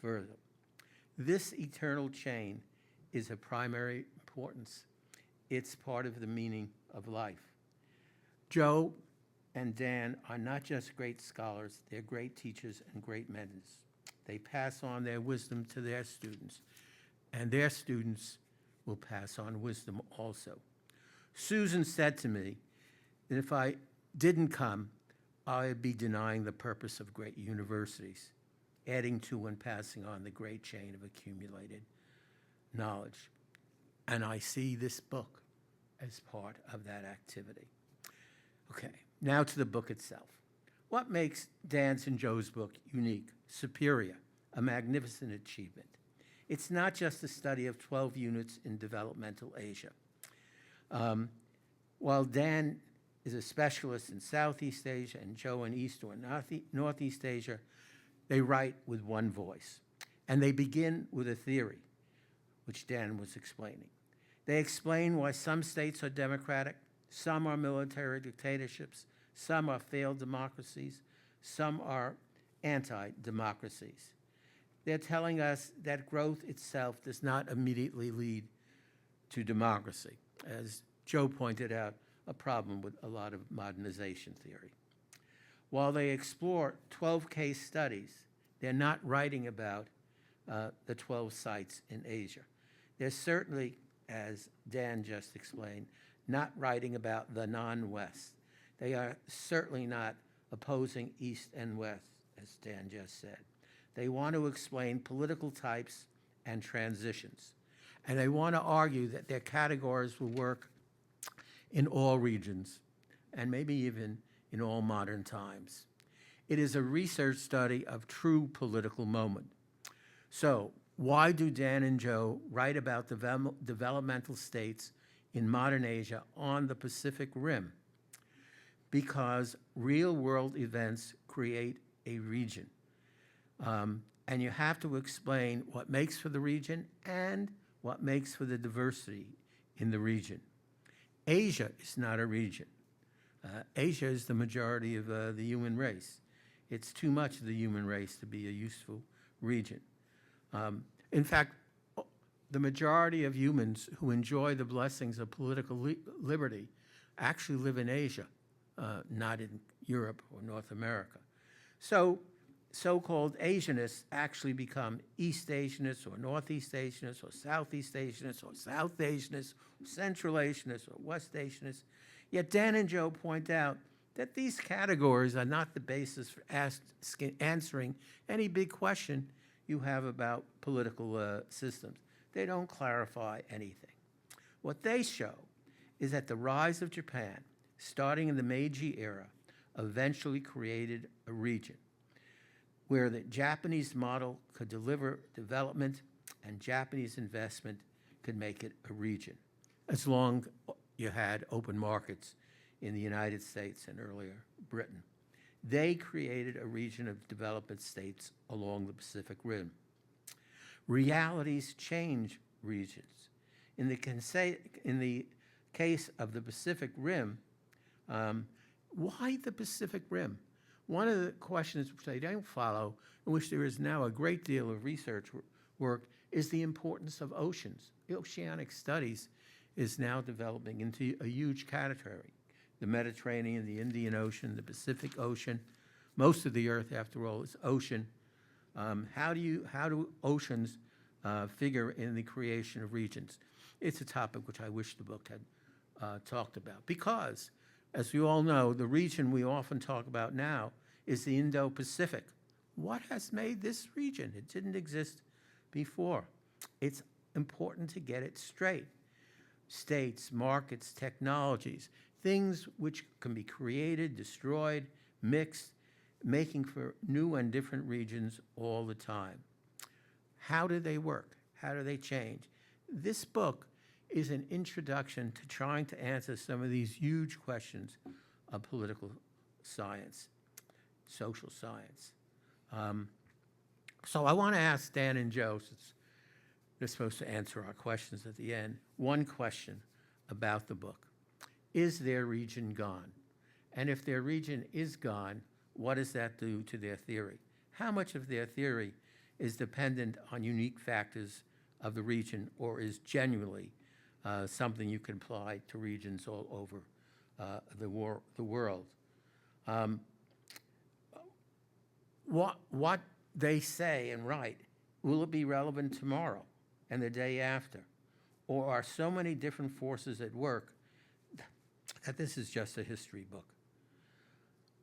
further. This eternal chain is of primary importance. It's part of the meaning of life. Joe and Dan are not just great scholars, they're great teachers and great mentors. They pass on their wisdom to their students, and their students will pass on wisdom also. Susan said to me that if I didn't come, I would be denying the purpose of great universities, adding to and passing on the great chain of accumulated knowledge. And I see this book as part of that activity. Okay, now to the book itself. What makes Dan's and Joe's book unique, superior, a magnificent achievement? It's not just a study of 12 units in developmental Asia. While Dan is a specialist in Southeast Asia and Joe in East or Northeast Asia, they write with one voice. And they begin with a theory, which Dan was explaining. They explain why some states are democratic, some are military dictatorships, some are failed democracies, some are anti-democracies. They're telling us that growth itself does not immediately lead to democracy, as Joe pointed out, a problem with a lot of modernization theory. While they explore 12 case studies, they're not writing about the 12 sites in Asia. They're certainly, as Dan just explained, not writing about the non-West. They are certainly not opposing East and West, as Dan just said. They want to explain political types and transitions. And they want to argue that their categories will work in all regions, and maybe even in all modern times. It is a research study of true political moment. So, why do Dan and Joe write about developmental states in modern Asia on the Pacific Rim? Because real-world events create a region. And you have to explain what makes for the region and what makes for the diversity in the region. Asia is not a region. Asia is the majority of the human race. It's too much of the human race to be a useful region. In fact, the majority of humans who enjoy the blessings of political liberty actually live in Asia, not in Europe or North America. So, so-called Asianists actually become East Asianists or Northeast Asianists or Southeast Asianists or South Asianists or Central Asianists or West Asianists. Yet Dan and Joe point out that these categories are not the basis for answering any big question you have about political systems. They don't clarify anything. What they show is that the rise of Japan, starting in the Meiji era, eventually created a region where the Japanese model could deliver development and Japanese investment could make it a region, as long you had open markets in the United States and earlier Britain. They created a region of development states along the Pacific Rim. Realities change regions. In the case of the Pacific Rim, why the Pacific Rim? One of the questions which I don't follow, in which there is now a great deal of research work, is the importance of oceans. The oceanic studies is now developing into a huge category. The Mediterranean, the Indian Ocean, the Pacific Ocean. Most of the Earth, after all, is ocean. How do oceans figure in the creation of regions? It's a topic which I wish the book had talked about, because, as we all know, the region we often talk about now is the Indo-Pacific. What has made this region? It didn't exist before. It's important to get it straight. States, markets, technologies, things which can be created, destroyed, mixed, making for new and different regions all the time. How do they work? How do they change? This book is an introduction to trying to answer some of these huge questions of political science, social science. So I want to ask Dan and Joe, since they're supposed to answer our questions at the end, one question about the book. Is their region gone? And if their region is gone, what does that do to their theory? How much of their theory is dependent on unique factors of the region, or is genuinely something you can apply to regions all over the world? What they say and write, will it be relevant tomorrow and the day after? Or are so many different forces at work that this is just a history book?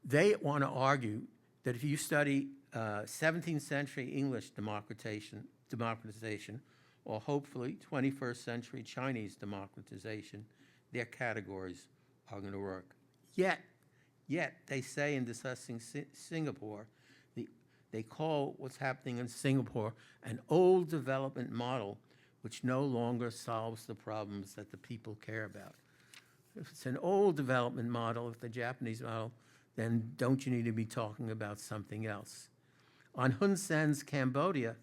They want to argue that if you study 17th century English democratization, or hopefully 21st century Chinese democratization, their categories are going to work. Yet, they say in discussing Singapore, they call what's happening in Singapore an old development model which no longer solves the problems that the people care about. If it's an old development model, if the Japanese model, then don't you need to be talking about something else? On Hun Sen's Cambodia,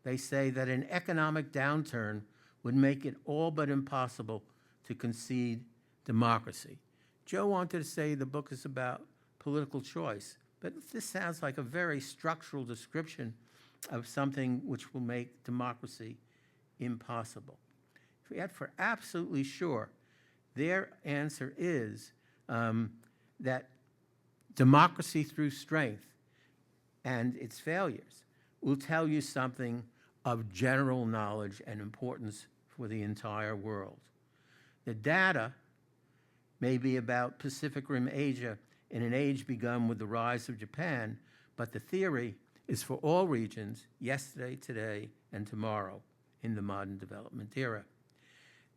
they say that an economic downturn would make it all but impossible to concede democracy. Joe wanted to say the book is about political choice, but this sounds like a very structural description of something which will make democracy impossible. Yet for absolutely sure, their answer is that democracy through strength and its failures will tell you something of general knowledge and importance for the entire world. The data may be about Pacific Rim Asia in an age begun with the rise of Japan, but the theory is for all regions, yesterday, today, and tomorrow in the modern development era.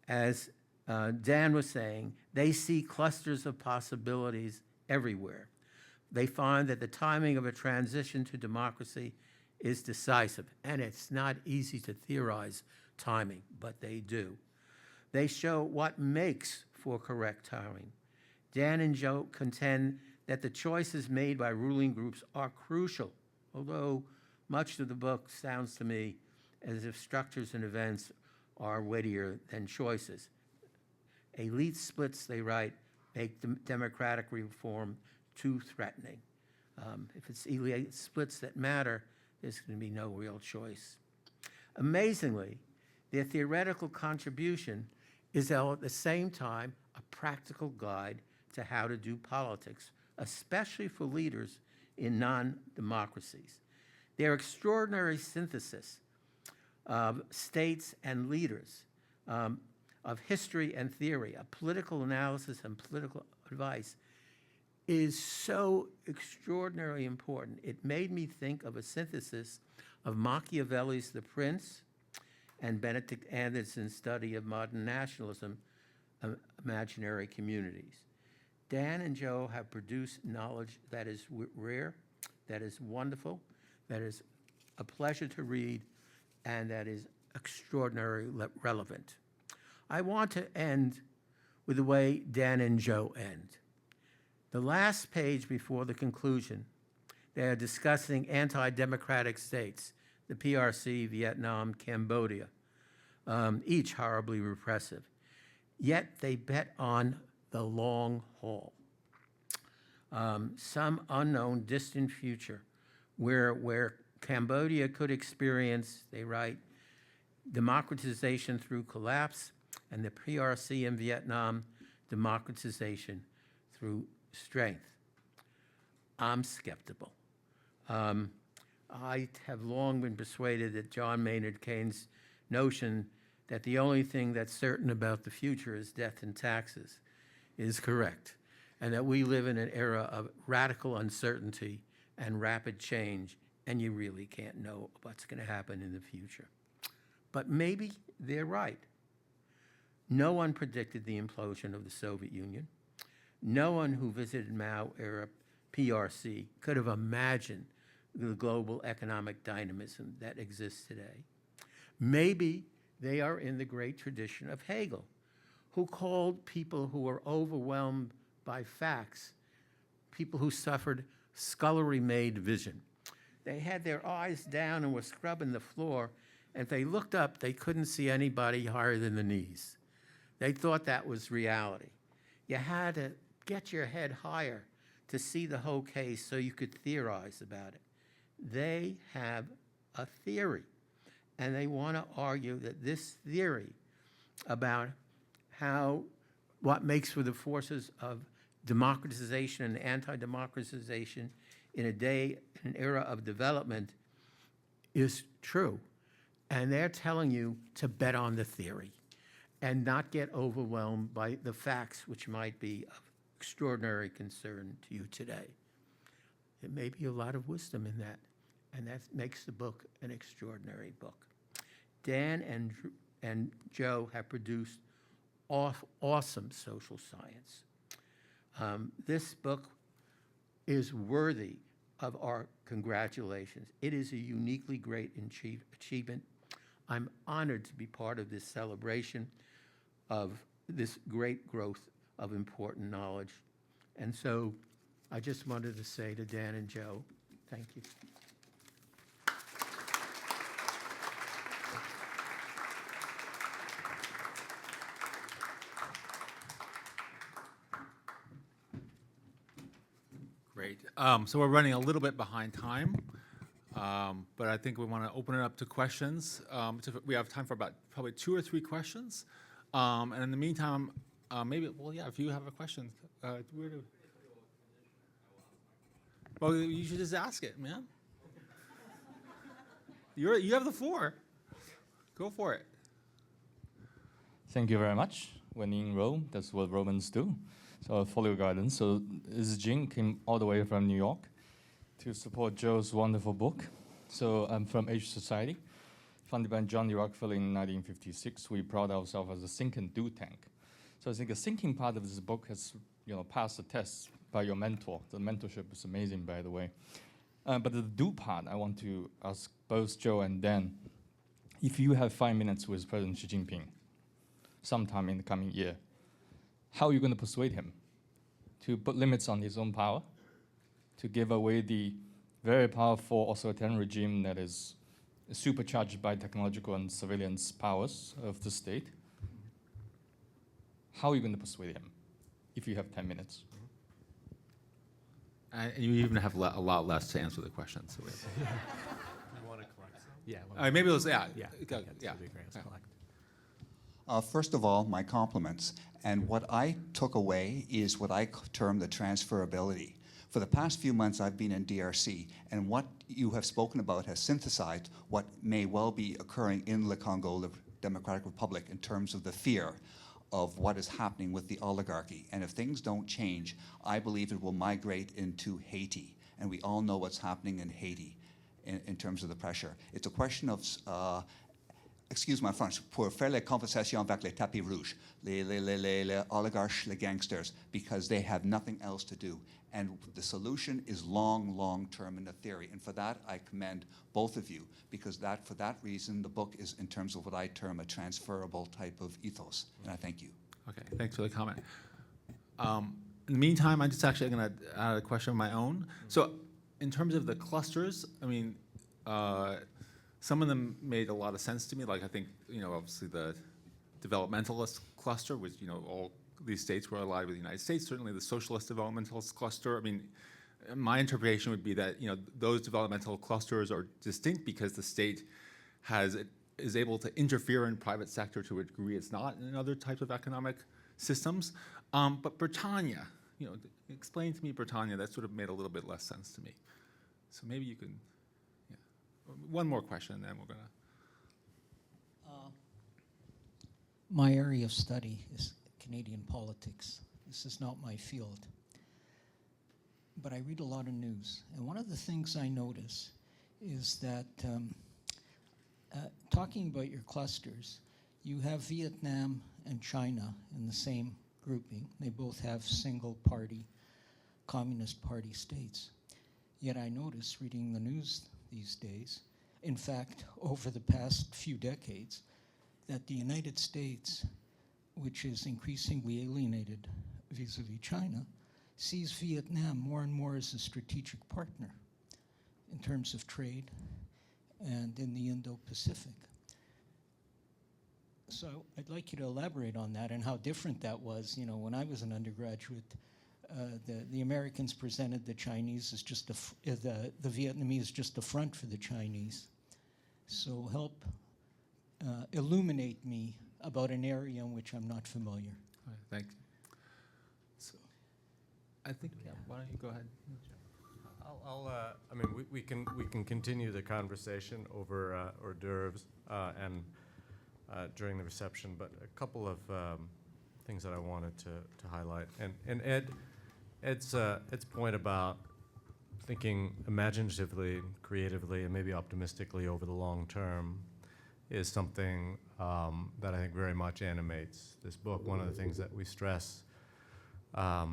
As Dan was saying, they see clusters of possibilities everywhere. They find that the timing of a transition to democracy is decisive, and it's not easy to theorize timing, but they do. They show what makes for correct timing. Dan and Joe contend that the choices made by ruling groups are crucial, although much of the book sounds to me as if structures and events are weightier than choices. Elite splits, they write, make democratic reform too threatening. If it's elite splits that matter, there's going to be no real choice. Amazingly, their theoretical contribution is at the same time a practical guide to how to do politics, especially for leaders in non-democracies. Their extraordinary synthesis of states and leaders, of history and theory, of political analysis and political advice, is so extraordinarily important. It made me think of a synthesis of Machiavelli's The Prince and Benedict Anderson's study of modern nationalism, imaginary communities. Dan and Joe have produced knowledge that is rare, that is wonderful, that is a pleasure to read, and that is extraordinarily relevant. I want to end with the way Dan and Joe end. The last page before the conclusion, they are discussing anti-democratic states, the PRC, Vietnam, Cambodia, each horribly repressive. Yet they bet on the long haul. Some unknown distant future where Cambodia could experience, they write, democratization through collapse, and the PRC in Vietnam, democratization through strength. I'm skeptical. I have long been persuaded that John Maynard Keynes' notion that the only thing that's certain about the future is death and taxes is correct, and that we live in an era of radical uncertainty and rapid change, and you really can't know what's going to happen in the future. But maybe they're right. No one predicted the implosion of the Soviet Union. No one who visited Mao-era PRC could have imagined the global economic dynamism that exists today. Maybe they are in the great tradition of Hegel, who called people who were overwhelmed by facts, people who suffered scullery-made vision. They had their eyes down and were scrubbing the floor, and if they looked up, they couldn't see anybody higher than the knees. They thought that was reality. You had to get your head higher to see the whole case so you could theorize about it. They have a theory, and they want to argue that this theory about what makes for the forces of democratization and anti-democratization in an era of development is true. And they're telling you to bet on the theory and not get overwhelmed by the facts, which might be of extraordinary concern to you today. There may be a lot of wisdom in that, and that makes the book an extraordinary book. Dan and Joe have produced awesome social science. This book is worthy of our congratulations. It is a uniquely great achievement. I'm honored to be part of this celebration of this great growth of important knowledge. And so I just wanted to say to Dan and Joe, thank you. Great. So we're running a little bit behind time, but I think we want to open it up to questions. So we have time for about probably 2 or 3 questions. And in the meantime, if you have a question, well, you should just ask it, man. You have the floor. Go for it. Thank you very much. When in Rome, that's what Romans do. So I'll follow your guidance. So this Jing came all the way from New York to support Joe's wonderful book. So I'm from Age Society, founded by John D. Rockefeller in 1956. We proud ourselves as a think and do tank. So I think the thinking part of this book has, passed the test by your mentor. The mentorship is amazing, by the way. But the do part, I want to ask both Joe and Dan, if you have 5 minutes with President Xi Jinping sometime in the coming year, how are you going to persuade him to put limits on his own power, to give away the very powerful authoritarian regime that is supercharged by technological and surveillance powers of the state? How are you going to persuade him if you have 10 minutes? And you even have a lot less to answer the question. So You want to collect some? Yeah. maybe let's, Yeah. go, Yeah. First of all, my compliments. And what I took away is what I term the transferability. For the past few months, I've been in DRC, and what you have spoken about has synthesized what may well be occurring in the Congo Democratic Republic in terms of the fear of what is happening with the oligarchy. And if things don't change, I believe it will migrate into Haiti. And we all know what's happening in Haiti in terms of the pressure. It's a question of excuse my French, pour faire les conversations avec les tapis rouges, les oligarchs, les gangsters, because they have nothing else to do. And the solution is long, long term in the theory. And for that, I commend both of you, because for that reason, the book is in terms of what I term a transferable type of ethos. And I thank you. Okay, thanks for the comment. In the meantime, I'm just actually going to add a question of my own. So in terms of the clusters, I mean, some of them made a lot of sense to me. Like I think, obviously the developmentalist cluster, which, all these states were allied with the United States, certainly the socialist developmentalist cluster. I mean, my interpretation would be that, those developmental clusters are distinct because the state is able to interfere in private sector to a degree it's not in other types of economic systems. But Britannia, explain to me Britannia, that sort of made a little bit less sense to me. So maybe you can, one more question and then we're gonna. My area of study is Canadian politics. This is not my field. But I read a lot of news. And one of the things I notice is that talking about your clusters, you have Vietnam and China in the same grouping. They both have single-party, Communist Party states. Yet I notice reading the news these days, in fact, over the past few decades, that the United States, which is increasingly alienated vis-a-vis China, sees Vietnam more and more as a strategic partner in terms of trade and in the Indo-Pacific. So I'd like you to elaborate on that and how different that was. When I was an undergraduate, the Americans presented the Chinese as just the Vietnamese just a front for the Chinese. So help illuminate me about an area in which I'm not familiar. All right, thank you. So, I think, why don't you go ahead? I mean, we can continue the conversation over hors d'oeuvres and during the reception, but a couple of things that I wanted to highlight. And Ed's point about thinking imaginatively, creatively, and maybe optimistically over the long term is something that I think very much animates this book. One of the things that we stress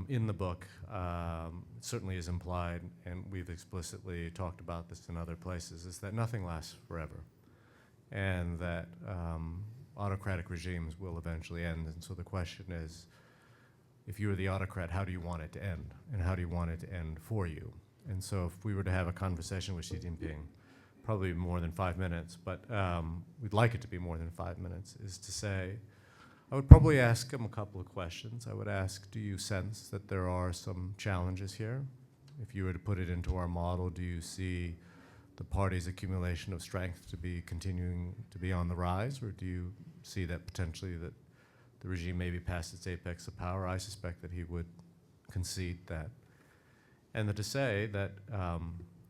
in the book certainly is implied, and we've explicitly talked about this in other places, is that nothing lasts forever, and that autocratic regimes will eventually end. And so the question is, if you were the autocrat, how do you want it to end? And how do you want it to end for you? And so if we were to have a conversation with Xi Jinping, probably more than 5 minutes, but we'd like it to be more than 5 minutes, is to say, I would probably ask him a couple of questions. I would ask, do you sense that there are some challenges here? If you were to put it into our model, do you see the party's accumulation of strength to be continuing to be on the rise, or do you see that potentially that the regime may be past its apex of power? I suspect that he would concede that. And to say that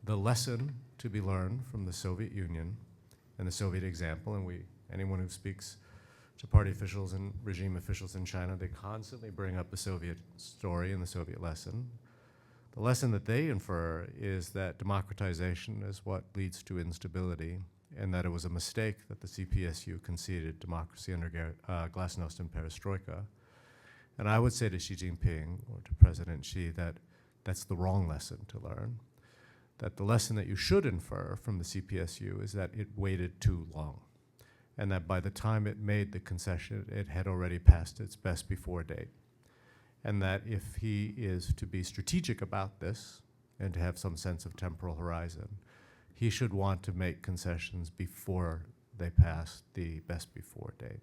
the lesson to be learned from the Soviet Union and the Soviet example, and anyone who speaks to party officials and regime officials in China, they constantly bring up the Soviet story and the Soviet lesson. The lesson that they infer is that democratization is what leads to instability, and that it was a mistake that the CPSU conceded democracy under glasnost and perestroika. And I would say to Xi Jinping, or to President Xi, that that's the wrong lesson to learn. That the lesson that you should infer from the CPSU is that it waited too long, and that by the time it made the concession, it had already passed its best before date. And that if he is to be strategic about this and to have some sense of temporal horizon, he should want to make concessions before they pass the best before date.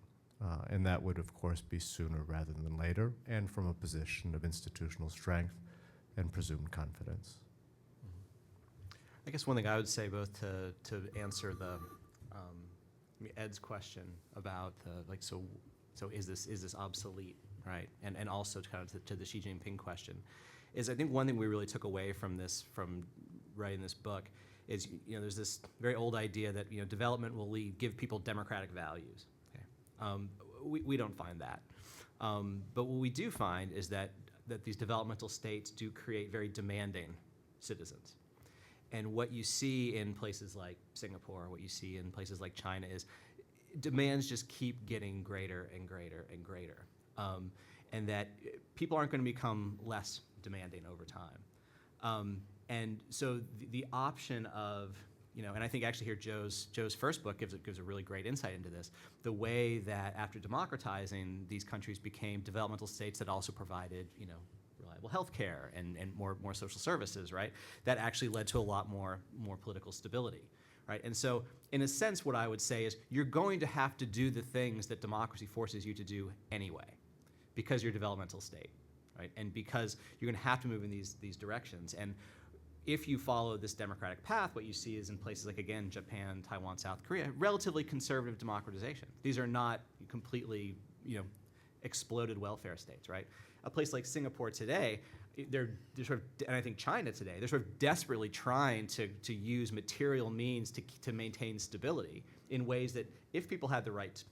And that would, of course, be sooner rather than later, and from a position of institutional strength and presumed confidence. I guess one thing I would say, both to answer the Ed's question about so is this obsolete, right? And also kind of to the Xi Jinping question, is I think one thing we really took away from writing this book is there's this very old idea that development will give people democratic values. Okay? We don't find that, but what we do find is that these developmental states do create very demanding citizens. And what you see in places like Singapore, what you see in places like China is demands just keep getting greater and greater and greater, and that people aren't going to become less demanding over time. And so the option of, and I think actually here Joe's first book gives a really great insight into this, the way that after democratizing, these countries became developmental states that also provided, reliable health care and more social services, right? That actually led to a lot more political stability, right? And so in a sense, what I would say is you're going to have to do the things that democracy forces you to do anyway, because you're a developmental state, right? And because you're going to have to move in these directions. And if you follow this democratic path, what you see is in places like, again, Japan, Taiwan, South Korea, relatively conservative democratization. These are not completely, exploded welfare states, right? A place like Singapore today, they're sort of, and I think China today, they're sort of desperately trying to use material means to maintain stability in ways that if people had the right,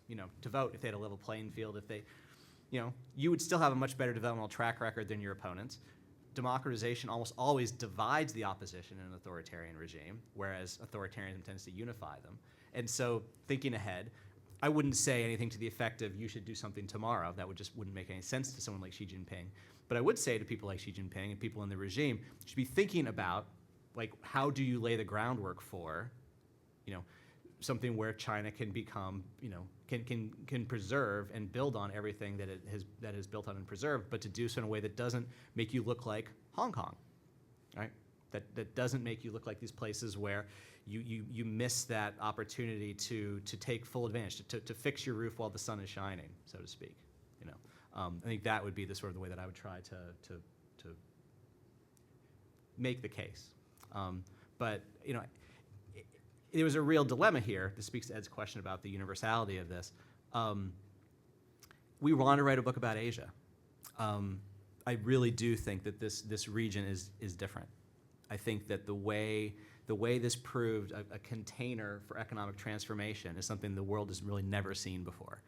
to vote, if they had a level playing field, if they, you would still have a much better developmental track record than your opponents. Democratization almost always divides the opposition in an authoritarian regime, whereas authoritarianism tends to unify them. And so, thinking ahead, I wouldn't say anything to the effect of you should do something tomorrow. That wouldn't make any sense to someone like Xi Jinping. But I would say to people like Xi Jinping and people in the regime, you should be thinking about, how do you lay the groundwork for, something where China can become, can preserve and build on everything that it has built on and preserved, but to do so in a way that doesn't make you look like Hong Kong, right? That doesn't make you look like these places where you miss that opportunity to take full advantage, to fix your roof while the sun is shining, so to speak. I think that would be the sort of the way that I would try to make the case. But there was a real dilemma here. This speaks to Ed's question about the universality of this. We want to write a book about Asia. I really do think that this region is different. I think that the way this proved a container for economic transformation is something the world has really never seen before.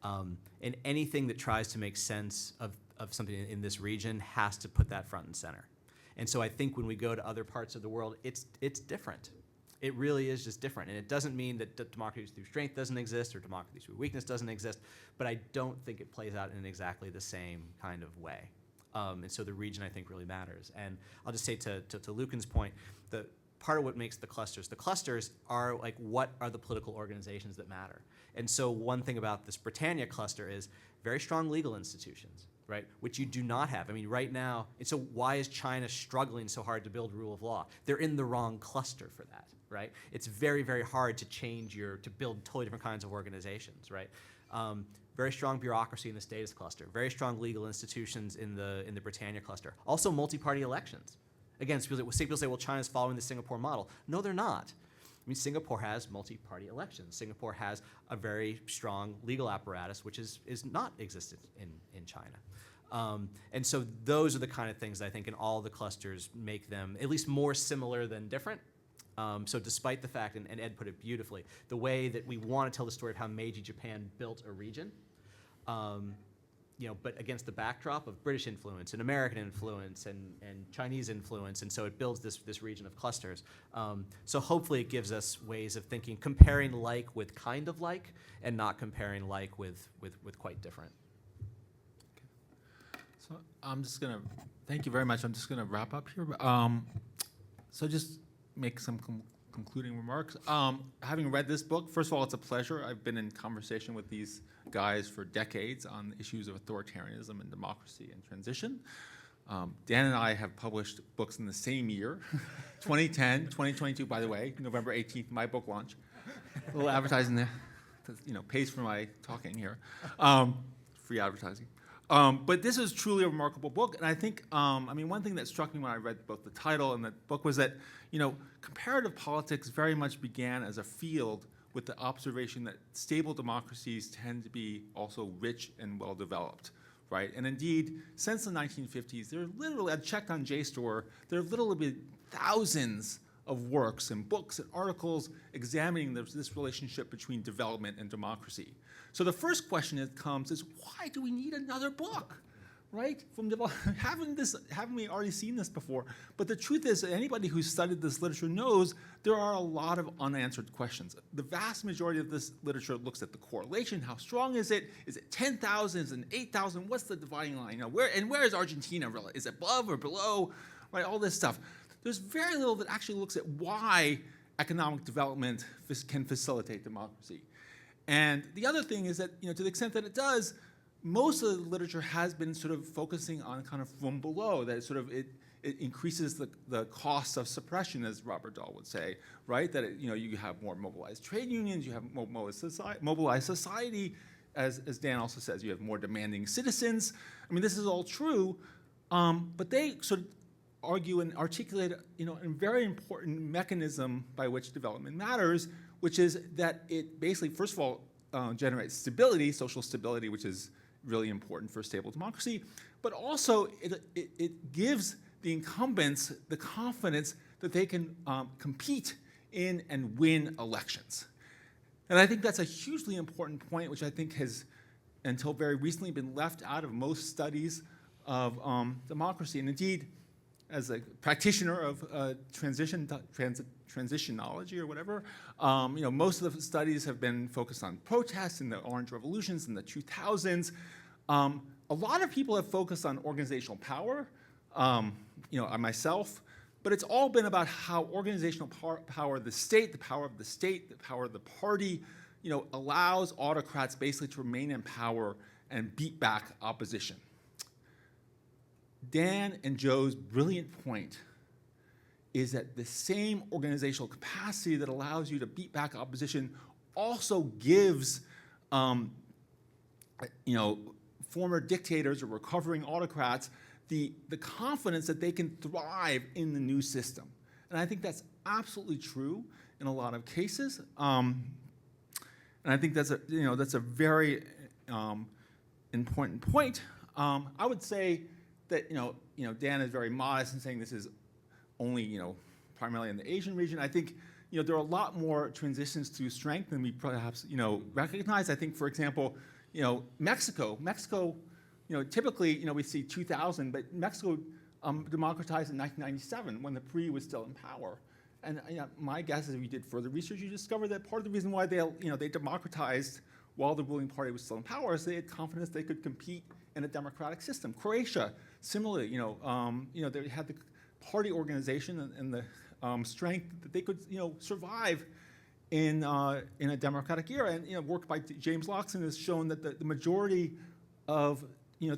And anything that tries to make sense of something in this region has to put that front and center. And so I think when we go to other parts of the world, it's different. It really is just different. And it doesn't mean that democracy through strength doesn't exist or democracy through weakness doesn't exist, but I don't think it plays out in exactly the same kind of way. And so the region, I think, really matters. And I'll just say to Lucan's point, the part of what makes the clusters are what are the political organizations that matter? And so one thing about this Britannia cluster is very strong legal institutions, right, which you do not have. I mean, right now, and so why is China struggling so hard to build rule of law? They're in the wrong cluster for that, right? It's very, very hard to build totally different kinds of organizations, right? Very strong bureaucracy in the status cluster, very strong legal institutions in the Britannia cluster. Also multi-party elections. Again, people say, well, China's following the Singapore model. No, they're not. I mean, Singapore has multi-party elections. Singapore has a very strong legal apparatus, which is not existent in China. And so those are the kind of things that I think in all the clusters make them at least more similar than different. So despite the fact, and Ed put it beautifully, the way that we want to tell the story of how Meiji Japan built a region, but against the backdrop of British influence and American influence and Chinese influence, and so it builds this region of clusters. So hopefully it gives us ways of thinking, comparing like with kind of like, and not comparing like with quite different. So I'm just gonna, thank you very much. I'm just gonna wrap up here. So just make some concluding remarks. Having read this book, first of all, it's a pleasure. I've been in conversation with these guys for decades on issues of authoritarianism and democracy and transition. Dan and I have published books in the same year, 2010, 2022, by the way, November 18th, my book launch. A little advertising there, pays for my talking here. Free advertising. But this is truly a remarkable book, and I think, one thing that struck me when I read both the title and the book was that, comparative politics very much began as a field with the observation that stable democracies tend to be also rich and well-developed, right? And indeed, since the 1950s, there are literally, I checked on JSTOR, there have literally been thousands of works and books and articles examining this relationship between development and democracy. So the first question that comes is, why do we need another book, right? Haven't we already seen this before? But the truth is, anybody who's studied this literature knows there are a lot of unanswered questions. The vast majority of this literature looks at the correlation. How strong is it? Is it 10,000? Is it 8,000? What's the dividing line? Where is Argentina really? Is it above or below? Right, all this stuff. There's very little that actually looks at why economic development can facilitate democracy. And the other thing is that, to the extent that it does, most of the literature has been sort of focusing on kind of from below, that it increases the cost of suppression, as Robert Dahl would say, right? That you have more mobilized trade unions, you have mobilized society, as Dan also says, you have more demanding citizens. I mean, this is all true, but they sort of argue and articulate, a very important mechanism by which development matters, which is that it basically, first of all, generates stability, social stability, which is really important for stable democracy, but also it gives the incumbents the confidence that they can compete in and win elections. And I think that's a hugely important point, which I think has, until very recently, been left out of most studies of democracy. And indeed, as a practitioner of transitionology or whatever, most of the studies have been focused on protests and the Orange Revolutions in the 2000s. A lot of people have focused on organizational power, myself, but it's all been about how organizational power of the state, the power of the state, the power of the party, allows autocrats basically to remain in power and beat back opposition. Dan and Joe's brilliant point is that the same organizational capacity that allows you to beat back opposition also gives, former dictators or recovering autocrats the confidence that they can thrive in the new system. And I think that's absolutely true in a lot of cases. And I think that's a very important point. I would say that Dan is very modest in saying this is only primarily in the Asian region. I think there are a lot more transitions to strength than we perhaps recognize. I think, for example, Mexico, typically we see 2000, but Mexico democratized in 1997 when the PRI was still in power. And my guess is if you did further research, you discover that part of the reason why they democratized while the ruling party was still in power is they had confidence they could compete in a democratic system. Croatia, similarly, they had the party organization and the strength that they could, survive in a democratic era. And work by James Loxton has shown that the majority of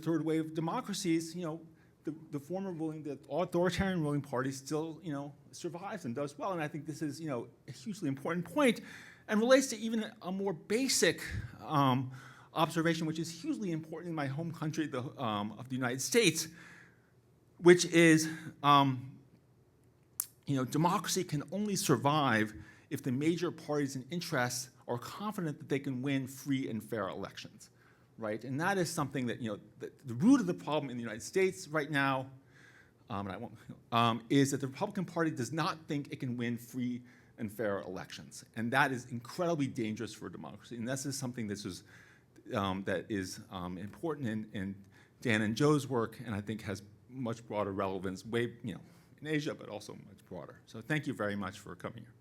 third wave democracies, the former the authoritarian ruling party still, survives and does well. And I think this is, a hugely important point, and relates to even a more basic observation, which is hugely important in my home country of the United States, which is, democracy can only survive if the major parties and interests are confident that they can win free and fair elections, right? And that is something that, the root of the problem in the United States right now, and I won't, is that the Republican Party does not think it can win free and fair elections. And that is incredibly dangerous for democracy. And this is something that is important in Dan and Joe's work, and I think has much broader relevance in Asia, but also much broader. So thank you very much for coming here.